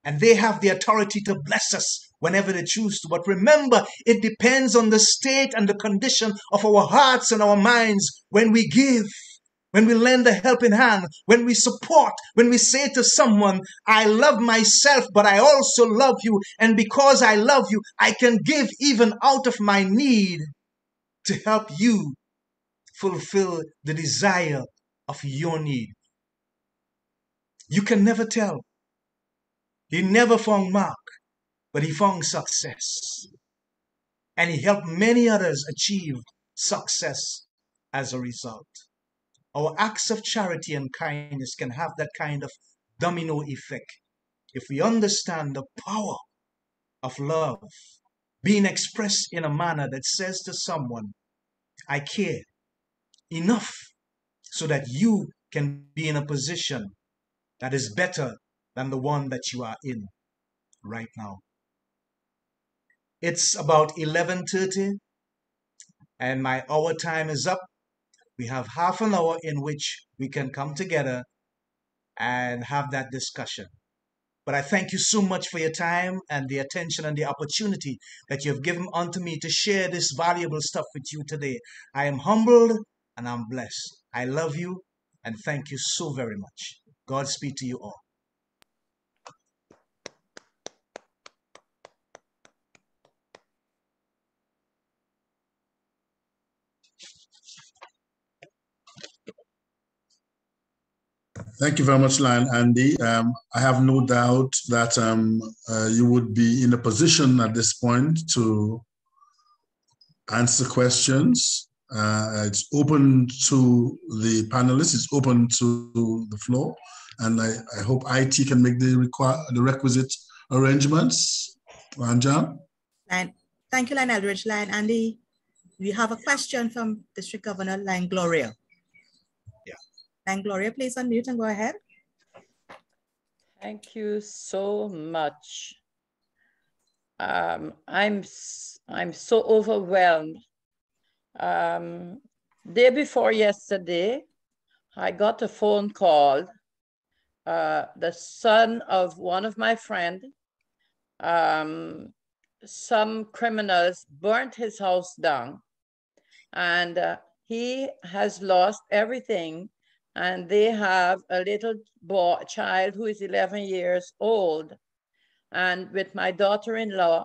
And they have the authority to bless us whenever they choose to. But remember, it depends on the state and the condition of our hearts and our minds when we give, when we lend a helping hand, when we support, when we say to someone, I love myself, but I also love you. And because I love you, I can give even out of my need to help you fulfill the desire of your need. You can never tell. He never found Mark, but he found success. And he helped many others achieve success as a result. Our acts of charity and kindness can have that kind of domino effect if we understand the power of love being expressed in a manner that says to someone, I care enough so that you can be in a position that is better than the one that you are in right now. It's about 11:30 and my hour time is up. We have half an hour in which we can come together and have that discussion. But I thank you so much for your time and the attention and the opportunity that you have given unto me to share this valuable stuff with you today. I am humbled and I'm blessed. I love you and thank you so very much. Godspeed to you all. Thank you very much, Lion Andy. I have no doubt that you would be in a position at this point to answer questions. It's open to the panelists, it's open to the floor, and I hope IT can make the requisite arrangements. Ranjan? Thank you, Lion Eldridge. Lion Andy, we have a question from District Governor Lion Gloria. And Gloria, please unmute and go ahead. Thank you so much. I'm so overwhelmed. Day before yesterday, I got a phone call. The son of one of my friends, some criminals burnt his house down, and he has lost everything. And they have a little child who is 11 years old. And with my daughter-in-law,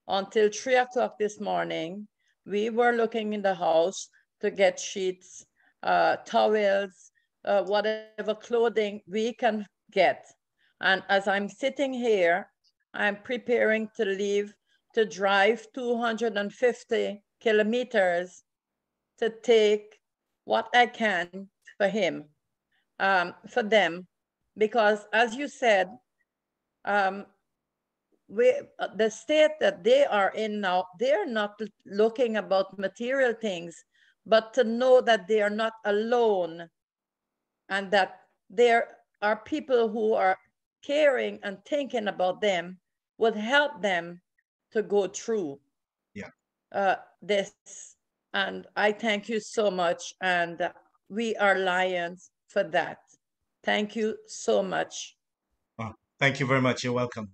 until 3 o'clock this morning, we were looking in the house to get sheets, towels, whatever clothing we can get. And as I'm sitting here, I'm preparing to leave to drive 250 kilometers to take what I can for him, for them, because as you said, the state that they are in now, they're not looking about material things, but to know that they are not alone and that there are people who are caring and thinking about them would help them to go through this. And I thank you so much. And we are Lions for that. Thank you so much. Oh, thank you very much. You're welcome.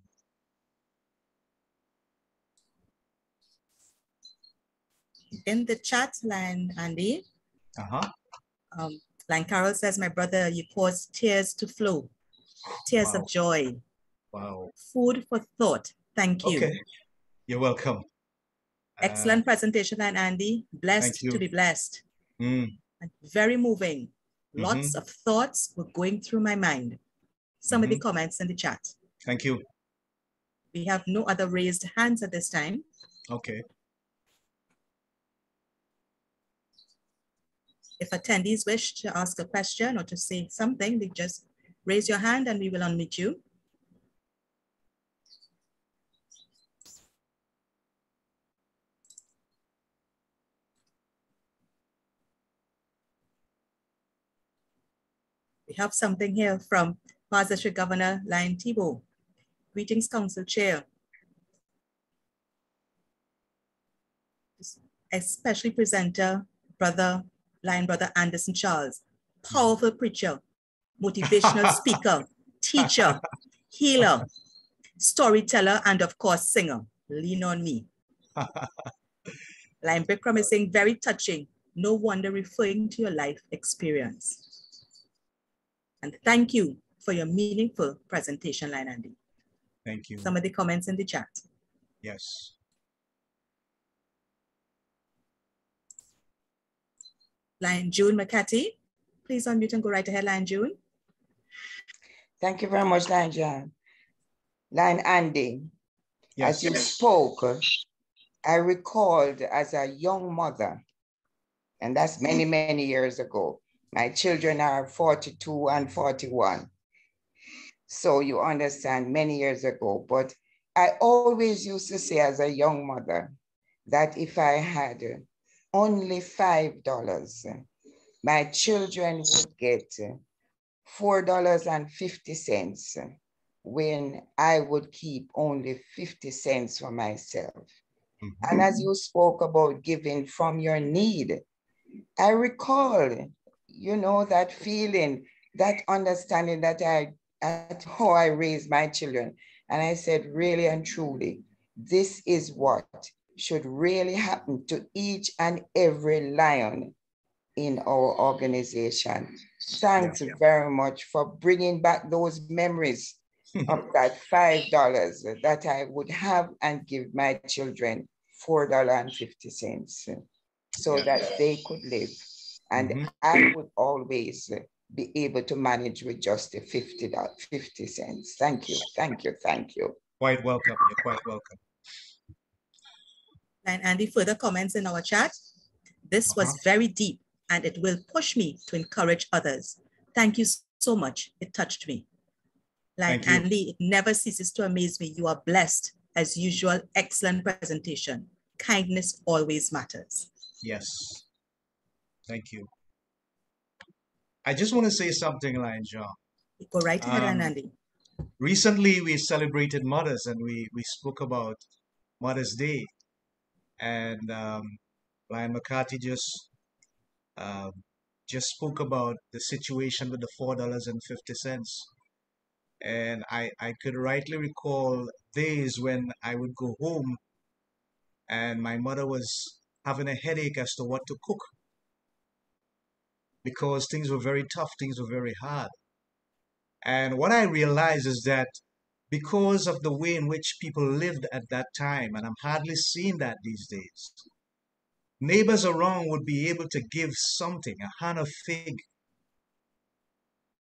In the chat line, Andy, Line Carol says, my brother, you caused tears to flow, tears of joy. Wow. Food for thought. Thank you. Okay. You're welcome. Excellent presentation, Line Andy. Blessed to be blessed. Very moving. Lots of thoughts were going through my mind. Some of the comments in the chat. Thank you. We have no other raised hands at this time. Okay. If attendees wish to ask a question or to say something, they just raise your hand and we will unmute you. We have something here from Past District Governor Lion Thibault. Greetings, Council Chair. Especially presenter, Lion Brother Anderson Charles. Powerful preacher, motivational speaker, teacher, healer, storyteller, and of course, singer. Lean on me. Lion Bikram is saying very touching. No wonder referring to your life experience. And thank you for your meaningful presentation, Lion Andy. Thank you. Some of the comments in the chat. Yes. Lion June McCarthy, please unmute and go right ahead, Lion June. Thank you very much, Lion John. Lion Andy, Yes. As you spoke, I recalled as a young mother, and that's many, many years ago. My children are 42 and 41. So you understand, many years ago. But I always used to say as a young mother that if I had only $5, my children would get $4.50 when I would keep only 50 cents for myself. Mm-hmm. And as you spoke about giving from your need, I recall, you know, that feeling, that understanding that at how I raised my children. And I said, really and truly, this is what should really happen to each and every lion in our organization. Thanks very much for bringing back those memories of that $5 that I would have and give my children $4.50 so that they could live. And I would always be able to manage with just the 50 cents. Thank you, thank you, thank you. Quite welcome. You're quite welcome. And Andy, further comments in our chat. This was very deep and it will push me to encourage others. Thank you so much. It touched me. Like Andy, it never ceases to amaze me. You are blessed. As usual, excellent presentation. Kindness always matters. Yes. Thank you. I just want to say something, Lion Jean. Go right ahead, Andy. Recently, we celebrated mothers and we spoke about Mother's Day. And Lion McCarthy just spoke about the situation with the $4.50. And I could rightly recall days when I would go home and my mother was having a headache as to what to cook because things were very tough, things were very hard. And what I realized is that because of the way in which people lived at that time, and I'm hardly seeing that these days, neighbors around would be able to give something, a hand of fig,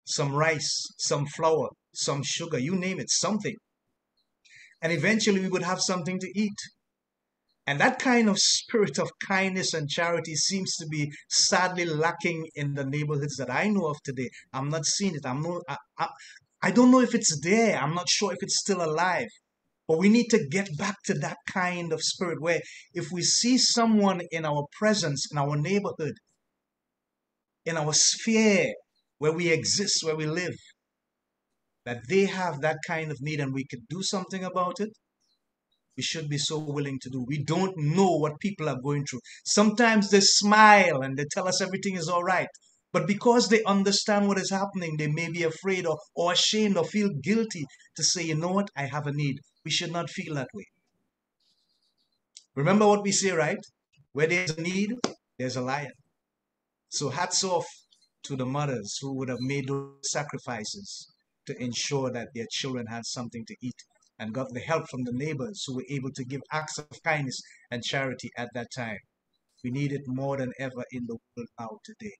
some rice, some flour, some sugar, you name it, something. And eventually we would have something to eat. And that kind of spirit of kindness and charity seems to be sadly lacking in the neighborhoods that I know of today. I'm not seeing it. I don't know if it's there. I'm not sure if it's still alive. But we need to get back to that kind of spirit where if we see someone in our presence, in our neighborhood, in our sphere, where we exist, where we live, that they have that kind of need and we could do something about it, we should be so willing to do. We don't know what people are going through. Sometimes they smile and they tell us everything is all right. But because they understand what is happening, they may be afraid or ashamed or feel guilty to say, you know what, I have a need. We should not feel that way. Remember what we say, right? Where there's a need, there's a lion. So hats off to the mothers who would have made those sacrifices to ensure that their children had something to eat and got the help from the neighbors who were able to give acts of kindness and charity at that time. We need it more than ever in the world now today.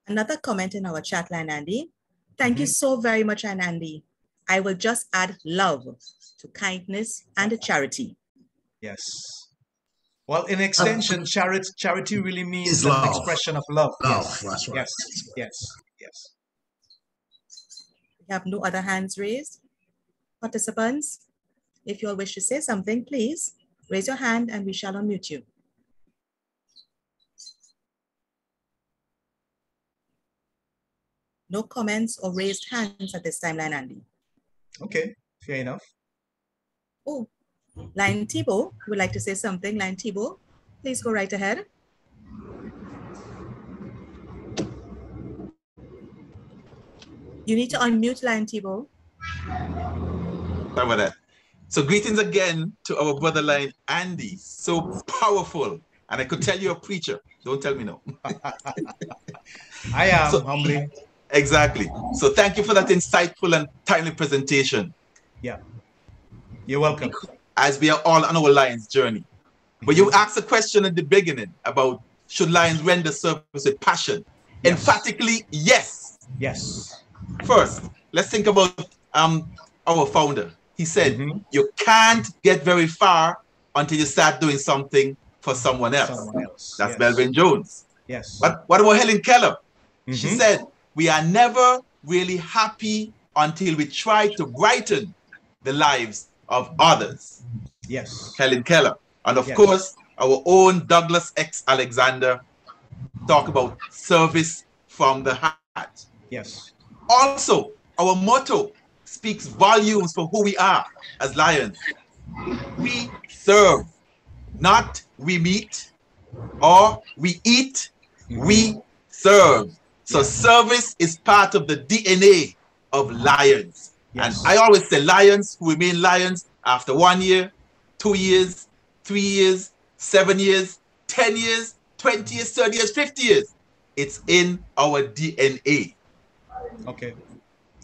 Another comment in our chat line, Andy. Thank you so very much, Andy. I will just add love to kindness and charity. Yes. Well, in extension, charity really means an expression of love. Love, that's right. Yes. We have no other hands raised. Participants, if you all wish to say something, please raise your hand and we shall unmute you. No comments or raised hands at this time, Lion Andy. Okay, fair enough. Oh, Lion Thibault would like to say something. Lion Thibault, please go right ahead. You need to unmute, Lion Thibault. Sorry about that. So greetings again to our brother Lion Andy. So powerful. And I could tell you're a preacher. Don't tell me no. I am, humbly. Exactly. So thank you for that insightful and timely presentation. Yeah. You're welcome. As we are all on our Lions journey. But you asked a question at the beginning about should Lions render service with passion? Yes. Emphatically, yes. Yes. First, let's think about our founder. He said, you can't get very far until you start doing something for someone else. That's yes. Melvin Jones. Yes. But what about Helen Keller? She said, we are never really happy until we try to brighten the lives of others. Yes. Helen Keller. And of course, our own Douglas X. Alexander talk about service from the heart. Yes. Also, our motto speaks volumes for who we are as Lions. We serve, not we meet or we eat, we serve. So service is part of the DNA of Lions. Yes. And I always say Lions who remain Lions after 1 year, 2 years, 3 years, 7 years, 10 years, 20 years, 30 years, 50 years. It's in our DNA. Okay.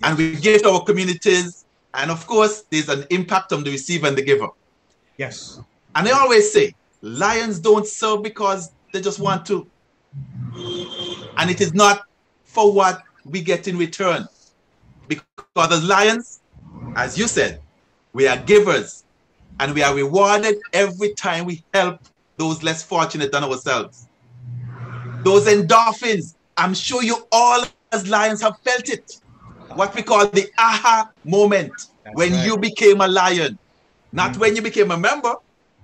And we give to our communities. And of course, there's an impact on the receiver and the giver. Yes. And I always say, Lions don't serve because they just want to. And it is not for what we get in return. Because as Lions, as you said, we are givers. And we are rewarded every time we help those less fortunate than ourselves. Those endorphins, I'm sure you all as Lions have felt it. What we call the aha moment. That's when you became a Lion. Not when you became a member,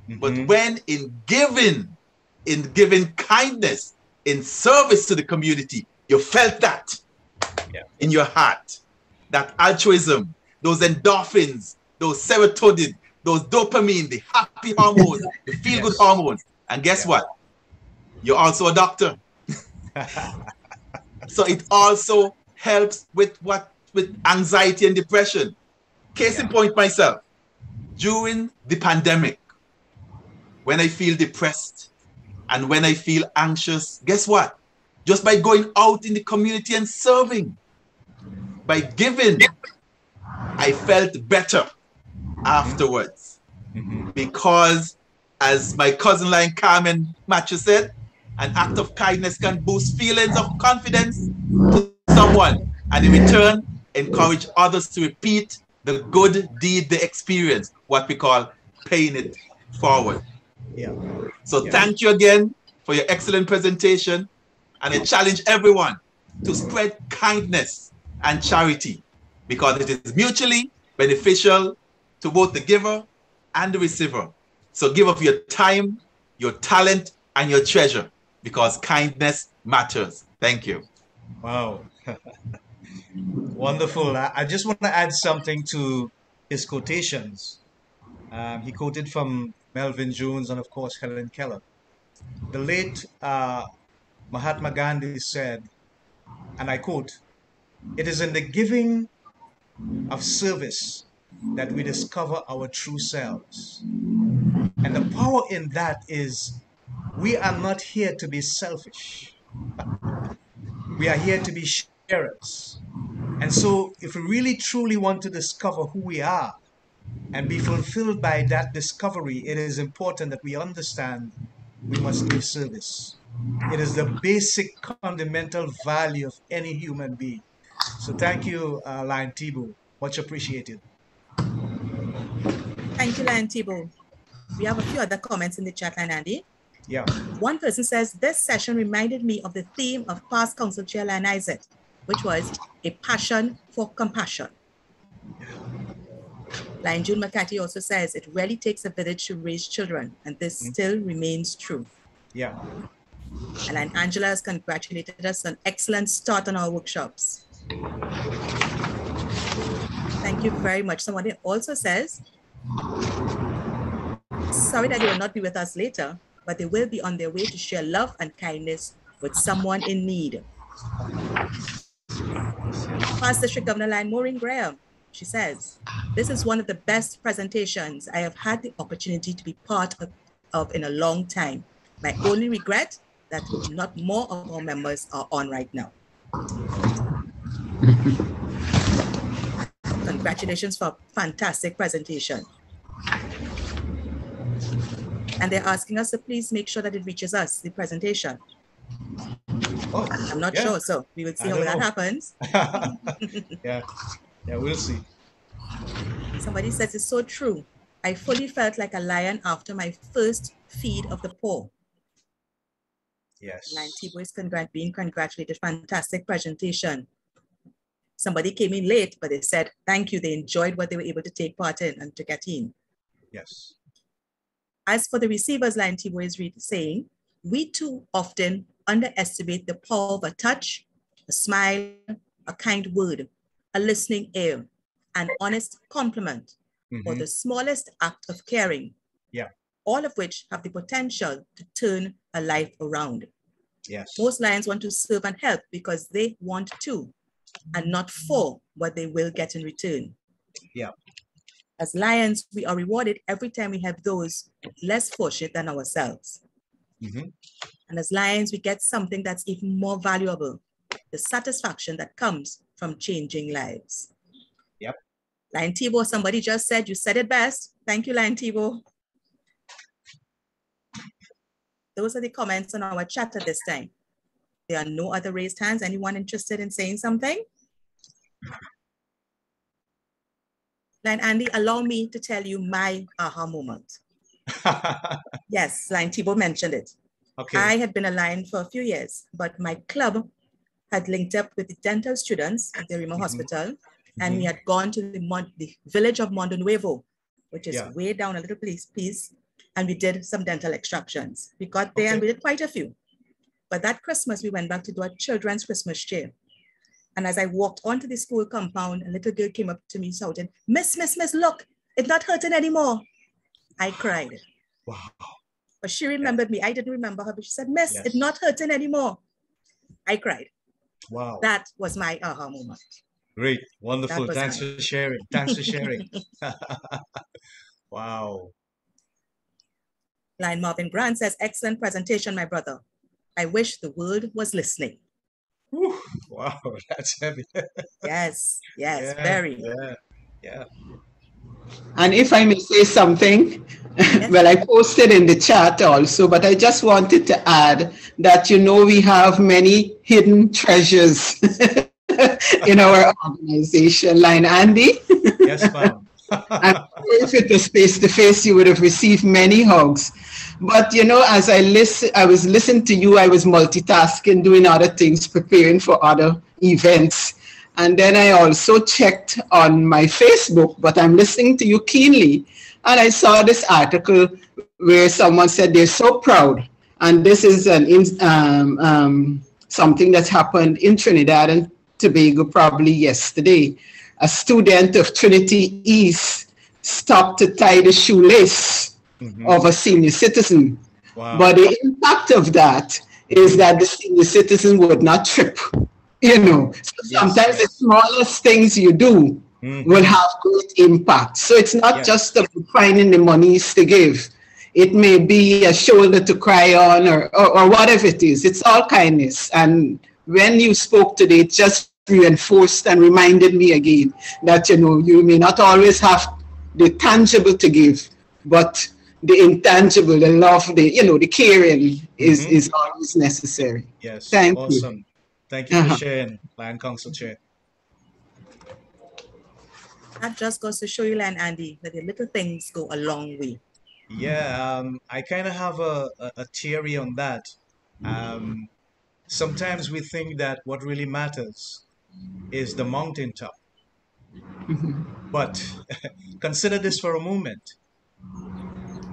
but when in giving kindness, in service to the community, you felt that in your heart. That altruism, those endorphins, those serotonin, those dopamine, the happy hormones, the feel-good hormones. And guess what? You're also a doctor. So it also helps with anxiety and depression. Case in point myself, during the pandemic, when I feel depressed and when I feel anxious, guess what? Just by going out in the community and serving, by giving, I felt better afterwards. Because as my cousin Lion Carmen Matthew said, an act of kindness can boost feelings of confidence to someone and in return encourage others to repeat the good deed they experience, what we call paying it forward. So thank you again for your excellent presentation, and I challenge everyone to spread kindness and charity because it is mutually beneficial to both the giver and the receiver. So give up your time, your talent, and your treasure because kindness matters. Thank you. Wow. Wonderful. I just want to add something to his quotations. He quoted from Melvin Jones and, of course, Helen Keller. The late Mahatma Gandhi said, and I quote, "It is in the giving of service that we discover our true selves." And the power in that is we are not here to be selfish. We are here to be sharers. And so if we really truly want to discover who we are and be fulfilled by that discovery, it is important that we understand we must give service. It is the basic fundamental value of any human being. So thank you, Lion Thibault. Much appreciated. Thank you, Lion Thibault. We have a few other comments in the chat line, Andy. Yeah. One person says, this session reminded me of the theme of past Council Chair Lion Isaac, which was a passion for compassion. Lion June McCarthy also says, it really takes a village to raise children, and this still remains true. Yeah. And Lion Angela has congratulated us on an excellent start on our workshops. Thank you very much. Somebody also says, sorry that they will not be with us later, but they will be on their way to share love and kindness with someone in need. Past District Governor Lion Maureen Graham, she says, this is one of the best presentations I have had the opportunity to be part of in a long time. My only regret that not more of our members are on right now. Congratulations for a fantastic presentation. And they're asking us to please make sure that it reaches us, the presentation. Oh, I'm not sure, so we will see how that happens. Yeah, we'll see. Somebody says it's so true. I fully felt like a lion after my first feed of the poor. Yes. Lion Tebow is being congratulated. Fantastic presentation. Somebody came in late, but they said, thank you. They enjoyed what they were able to take part in and to get in. Yes. As for the receivers, Lion Tebow is saying, we too often underestimate the power of a touch, a smile, a kind word, a listening ear, an honest compliment, or the smallest act of caring. Yeah. All of which have the potential to turn a life around. Yes. Most lions want to serve and help because they want to, and not for what they will get in return. Yeah. As lions, we are rewarded every time we help those less fortunate than ourselves. And as lions, we get something that's even more valuable, the satisfaction that comes from changing lives. Yep. Lion Tebow, somebody just said, you said it best. Thank you, Lion Tebow. Those are the comments on our chat at this time. There are no other raised hands. Anyone interested in saying something? Lion Andy, allow me to tell you my aha moment. Yes, Lion Tebow mentioned it. Okay. I had been a lion for a few years, but my club had linked up with the dental students at the Rima Hospital, and we had gone to the village of Mondo Nuevo, which is way down a little piece, and we did some dental extractions. We got there and we did quite a few. But that Christmas, we went back to do a children's Christmas cheer. And as I walked onto the school compound, a little girl came up to me shouting, Miss, look, it's not hurting anymore. I cried. Wow. But she remembered me. I didn't remember her, but she said, Miss, it's not hurting anymore. I cried. Wow. That was my aha moment. Great. Wonderful. Thanks mine. for sharing. Thanks for sharing. Wow. Lion Marvin Grant says, excellent presentation, my brother. I wish the world was listening. Whew. Wow, that's heavy. Yes, very. Yeah. And if I may say something, well, I posted in the chat also, but I just wanted to add that, we have many hidden treasures in our organization. Lion Andy? Yes, ma'am. If it was face-to-face, you would have received many hugs. But, as I was listening to you, I was multitasking, doing other things, preparing for other events. And then I also checked on my Facebook, but I'm listening to you keenly. And I saw this article where someone said they're so proud. And this is something that happened in Trinidad and Tobago probably yesterday. A student of Trinity East stopped to tie the shoelace of a senior citizen. Wow. But the impact of that is that the senior citizen would not trip. So sometimes the smallest things you do will have great impact. So it's not just about finding the monies to give. It may be a shoulder to cry on or whatever it is. It's all kindness. And when you spoke today, it just reinforced and reminded me again that, you may not always have the tangible to give, but the intangible, the love, the caring is always necessary. Yes. Thank you. Awesome. Thank you for sharing, Lion Council Chair. That just goes to show you, Lion Andy, that the little things go a long way. Yeah, I kind of have a theory on that. Sometimes we think that what really matters is the mountaintop. But consider this for a moment.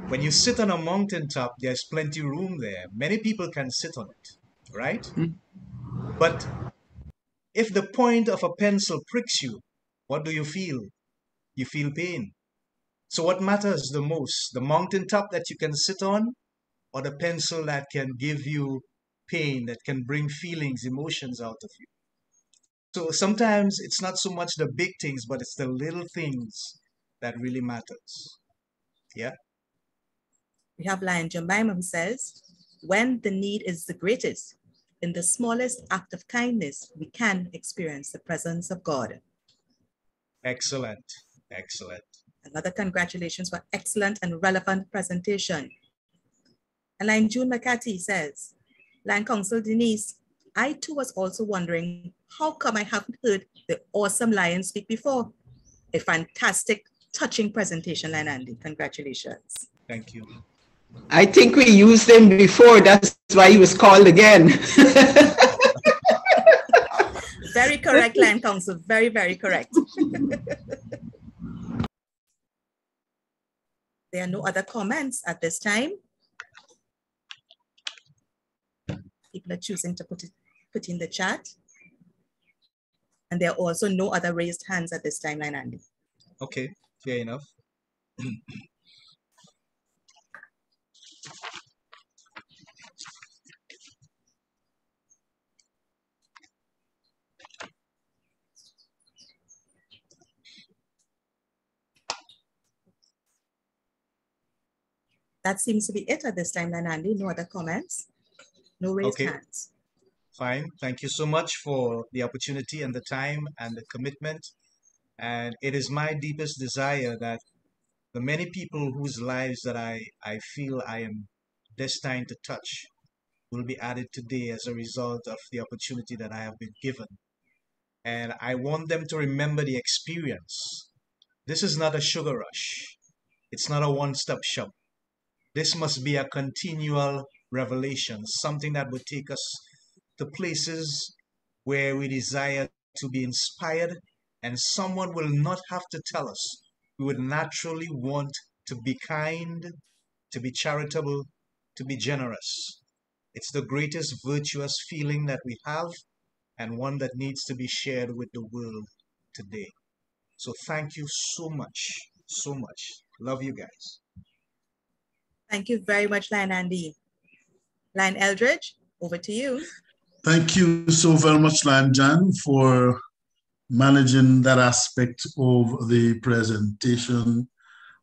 When you sit on a mountaintop, there's plenty room there. Many people can sit on it, right? But if the point of a pencil pricks you, what do you feel? You feel pain. So what matters the most? The mountaintop that you can sit on, or the pencil that can give you pain, that can bring feelings, emotions out of you? So sometimes it's not so much the big things, but it's the little things that really matters. Yeah. We have Lion Jemima who says, when the need is the greatest, in the smallest act of kindness, we can experience the presence of God. Excellent. Excellent. Another congratulations for excellent and relevant presentation. And Lion June McCarthy says, Lion Council Denise, I too was also wondering, how come I haven't heard the awesome lion speak before? A fantastic touching presentation, Lion Andy. Congratulations. Thank you. I think we used him before. That's why he was called again. Very correct, Lion Council. Very, very correct. There are no other comments at this time. People are choosing to put in the chat. And there are also no other raised hands at this time, Lion Andy. Okay, fair enough. That seems to be it at this time, Lion Andy. No other comments? No raised hands. Fine. Thank you so much for the opportunity and the time and the commitment. And it is my deepest desire that the many people whose lives that I feel I am destined to touch will be added today as a result of the opportunity that I have been given. And I want them to remember the experience. This is not a sugar rush. It's not a one-stop shop. This must be a continual revelation, something that would take us to places where we desire to be inspired, and someone will not have to tell us. We would naturally want to be kind, to be charitable, to be generous. It's the greatest virtuous feeling that we have, and one that needs to be shared with the world today. So thank you so much, so much. Love you guys. Thank you very much, Lion Andy. Lion Eldridge, over to you. Thank you so very much, Lion Jan, for managing that aspect of the presentation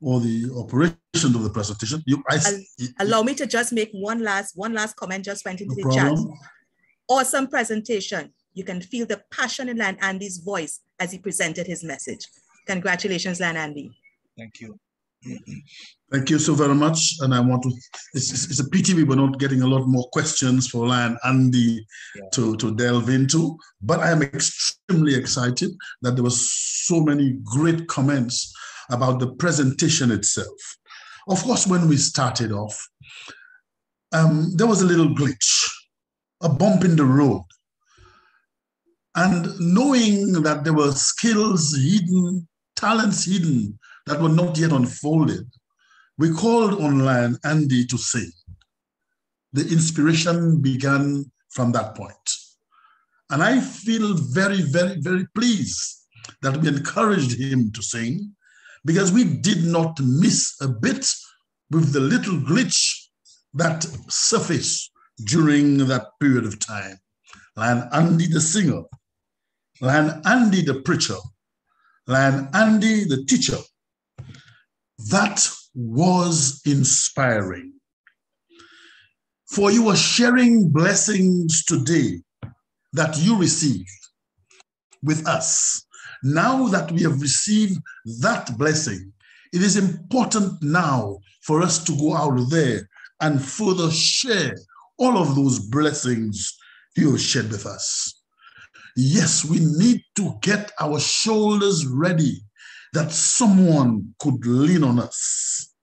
or the operation of the presentation. Allow me to just make one last comment, just went into the chat. Awesome presentation. You can feel the passion in Lion Andy's voice as he presented his message. Congratulations, Lion Andy. Thank you. Thank you so very much. And I want to, it's a pity we were not getting a lot more questions for Lion Andy to delve into, but I am extremely excited that there were so many great comments about the presentation itself. Of course, when we started off, there was a little glitch, a bump in the road. And knowing that there were skills hidden, talents hidden that were not yet unfolded, we called on Lion Andy to sing. The inspiration began from that point. And I feel very, very, very pleased that we encouraged him to sing, because we did not miss a bit with the little glitch that surfaced during that period of time. Lion Andy the singer, Lion Andy the preacher, Lion Andy the teacher. That was inspiring. For you are sharing blessings today that you received with us. Now that we have received that blessing, it is important now for us to go out there and further share all of those blessings you have shared with us. Yes, we need to get our shoulders ready that someone could lean on us.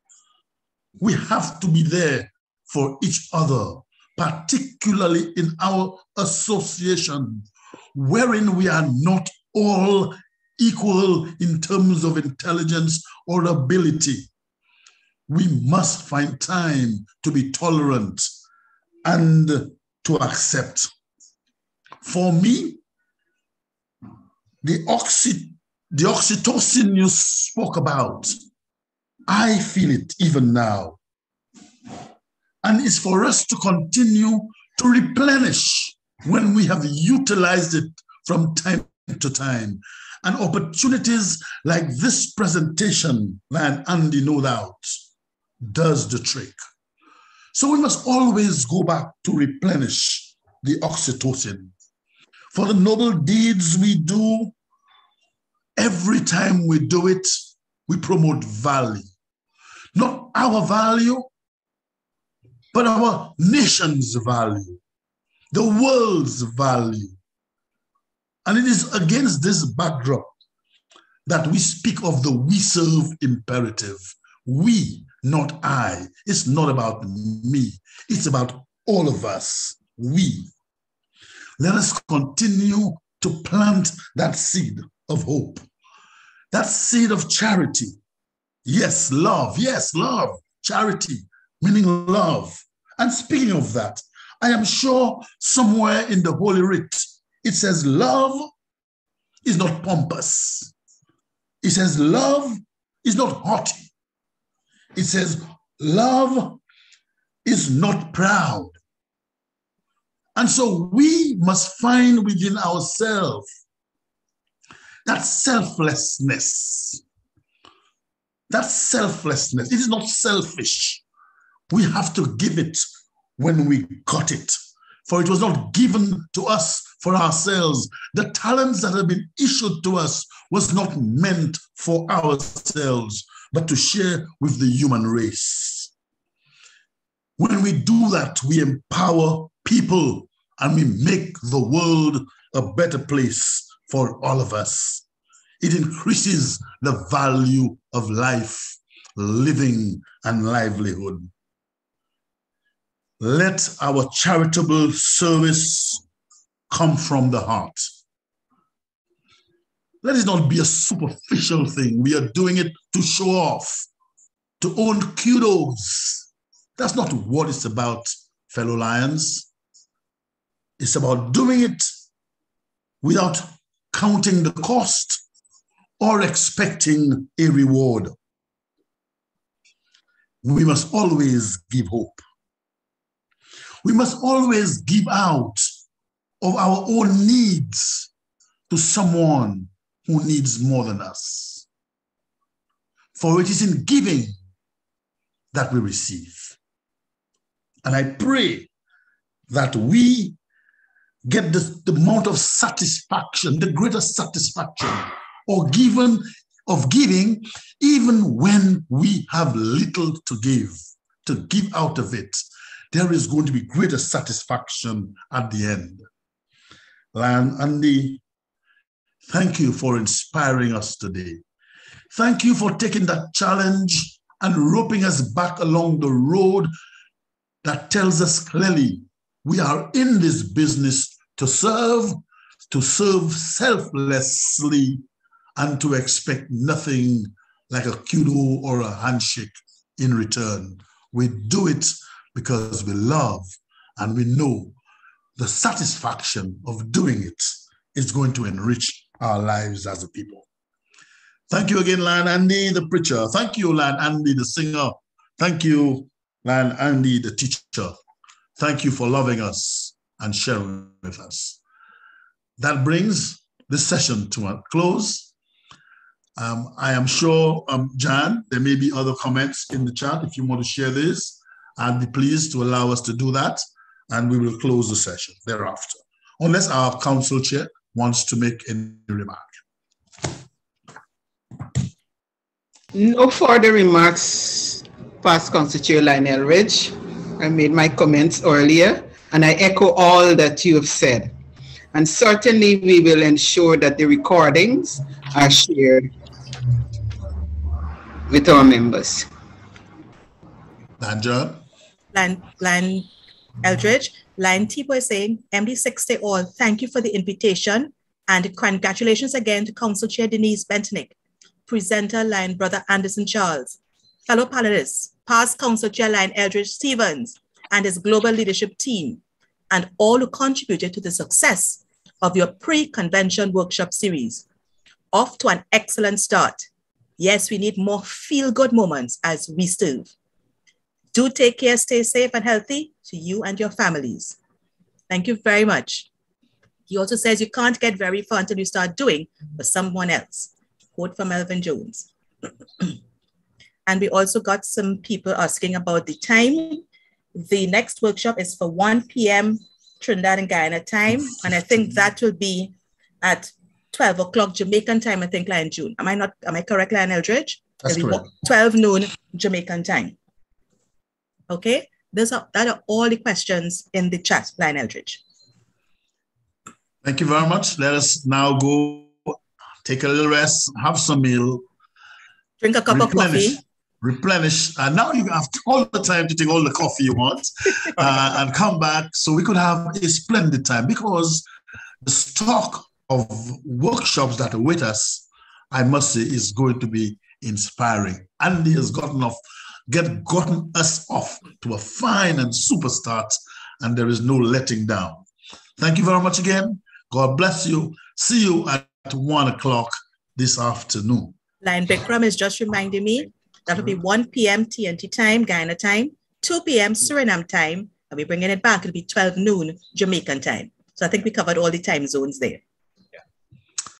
We have to be there for each other, particularly in our association, wherein we are not all equal in terms of intelligence or ability. We must find time to be tolerant and to accept. For me, the oxytocin you spoke about, I feel it even now. And it's for us to continue to replenish when we have utilized it from time to time. And opportunities like this presentation, Lion Andy, no doubt, does the trick. So we must always go back to replenish the oxytocin. For the noble deeds we do, every time we do it, we promote value. Not our value, but our nation's value, the world's value. And it is against this backdrop that we speak of the we serve imperative. We, not I. It's not about me. It's about all of us. We. Let us continue to plant that seed of hope, that seed of charity. Yes, love. Yes, love. Charity, meaning love. And speaking of that, I am sure somewhere in the Holy Writ, it says love is not pompous. It says love is not haughty. It says love is not proud. And so we must find within ourselves that selflessness. That selflessness. It is not selfish. We have to give it when we got it. For it was not given to us for ourselves. The talents that have been issued to us was not meant for ourselves, but to share with the human race. When we do that, we empower people and we make the world a better place for all of us. It increases the value of life, living, and livelihood. Let our charitable service come from the heart. Let it not be a superficial thing. We are doing it to show off, to earn kudos. That's not what it's about, fellow Lions. It's about doing it without counting the cost or expecting a reward. We must always give hope. We must always give out of our own needs to someone who needs more than us. For it is in giving that we receive. And I pray that we get the amount of satisfaction, the greatest satisfaction of giving, even when we have little to give out of it. There is going to be greater satisfaction at the end. Lion Andy, thank you for inspiring us today. Thank you for taking that challenge and roping us back along the road that tells us clearly we are in this business to serve selflessly, and to expect nothing like a kudo or a handshake in return. We do it because we love and we know the satisfaction of doing it is going to enrich our lives as a people. Thank you again, Lion Andy, the preacher. Thank you, Lion Andy, the singer. Thank you, Lion Andy, the teacher. Thank you for loving us and sharing with us. That brings this session to a close. I am sure, Jan, there may be other comments in the chat. If you want to share this, I'd be pleased to allow us to do that, and we will close the session thereafter, unless our council chair wants to make any remark. No further remarks, past Council Chair Lionel Ridge. I made my comments earlier, and I echo all that you have said. And certainly we will ensure that the recordings are shared with our members. John? Lion Eldridge, Lion Tipo is saying, MD60 all, thank you for the invitation and congratulations again to Council Chair Denise Bentonick, presenter Lion Brother Anderson Charles, fellow panelists, past Council Chair Lion Eldridge Stevens and his global leadership team, and all who contributed to the success of your pre-convention workshop series. Off to an excellent start. Yes, we need more feel-good moments as we serve. Do take care, stay safe and healthy to you and your families. Thank you very much. He also says you can't get very far until you start doing for someone else. Quote from Melvin Jones. And we also got some people asking about the time. The next workshop is for 1 p.m. Trinidad and Guyana time. And I think that will be at 12 o'clock Jamaican time, I think, Lion June. Am I correct, Lion Eldridge? That's correct. 12 noon Jamaican time. Okay, that are all the questions in the chat, Lion Eldridge. Thank you very much. Let us now go take a little rest, have some meal, drink a cup of coffee. Replenish, and now you have all the time to take all the coffee you want and come back so we could have a splendid time, because the stock of workshops that await us, I must say, is going to be inspiring. Andy has gotten us off to a fine and super start, and there is no letting down. Thank you very much again. God bless you. See you at 1 o'clock this afternoon. Lion Bikram is just reminding me that will be 1 p.m. TNT time, Guyana time, 2 p.m. Suriname time, and we're bringing it back. It'll be 12 noon Jamaican time. So I think we covered all the time zones there.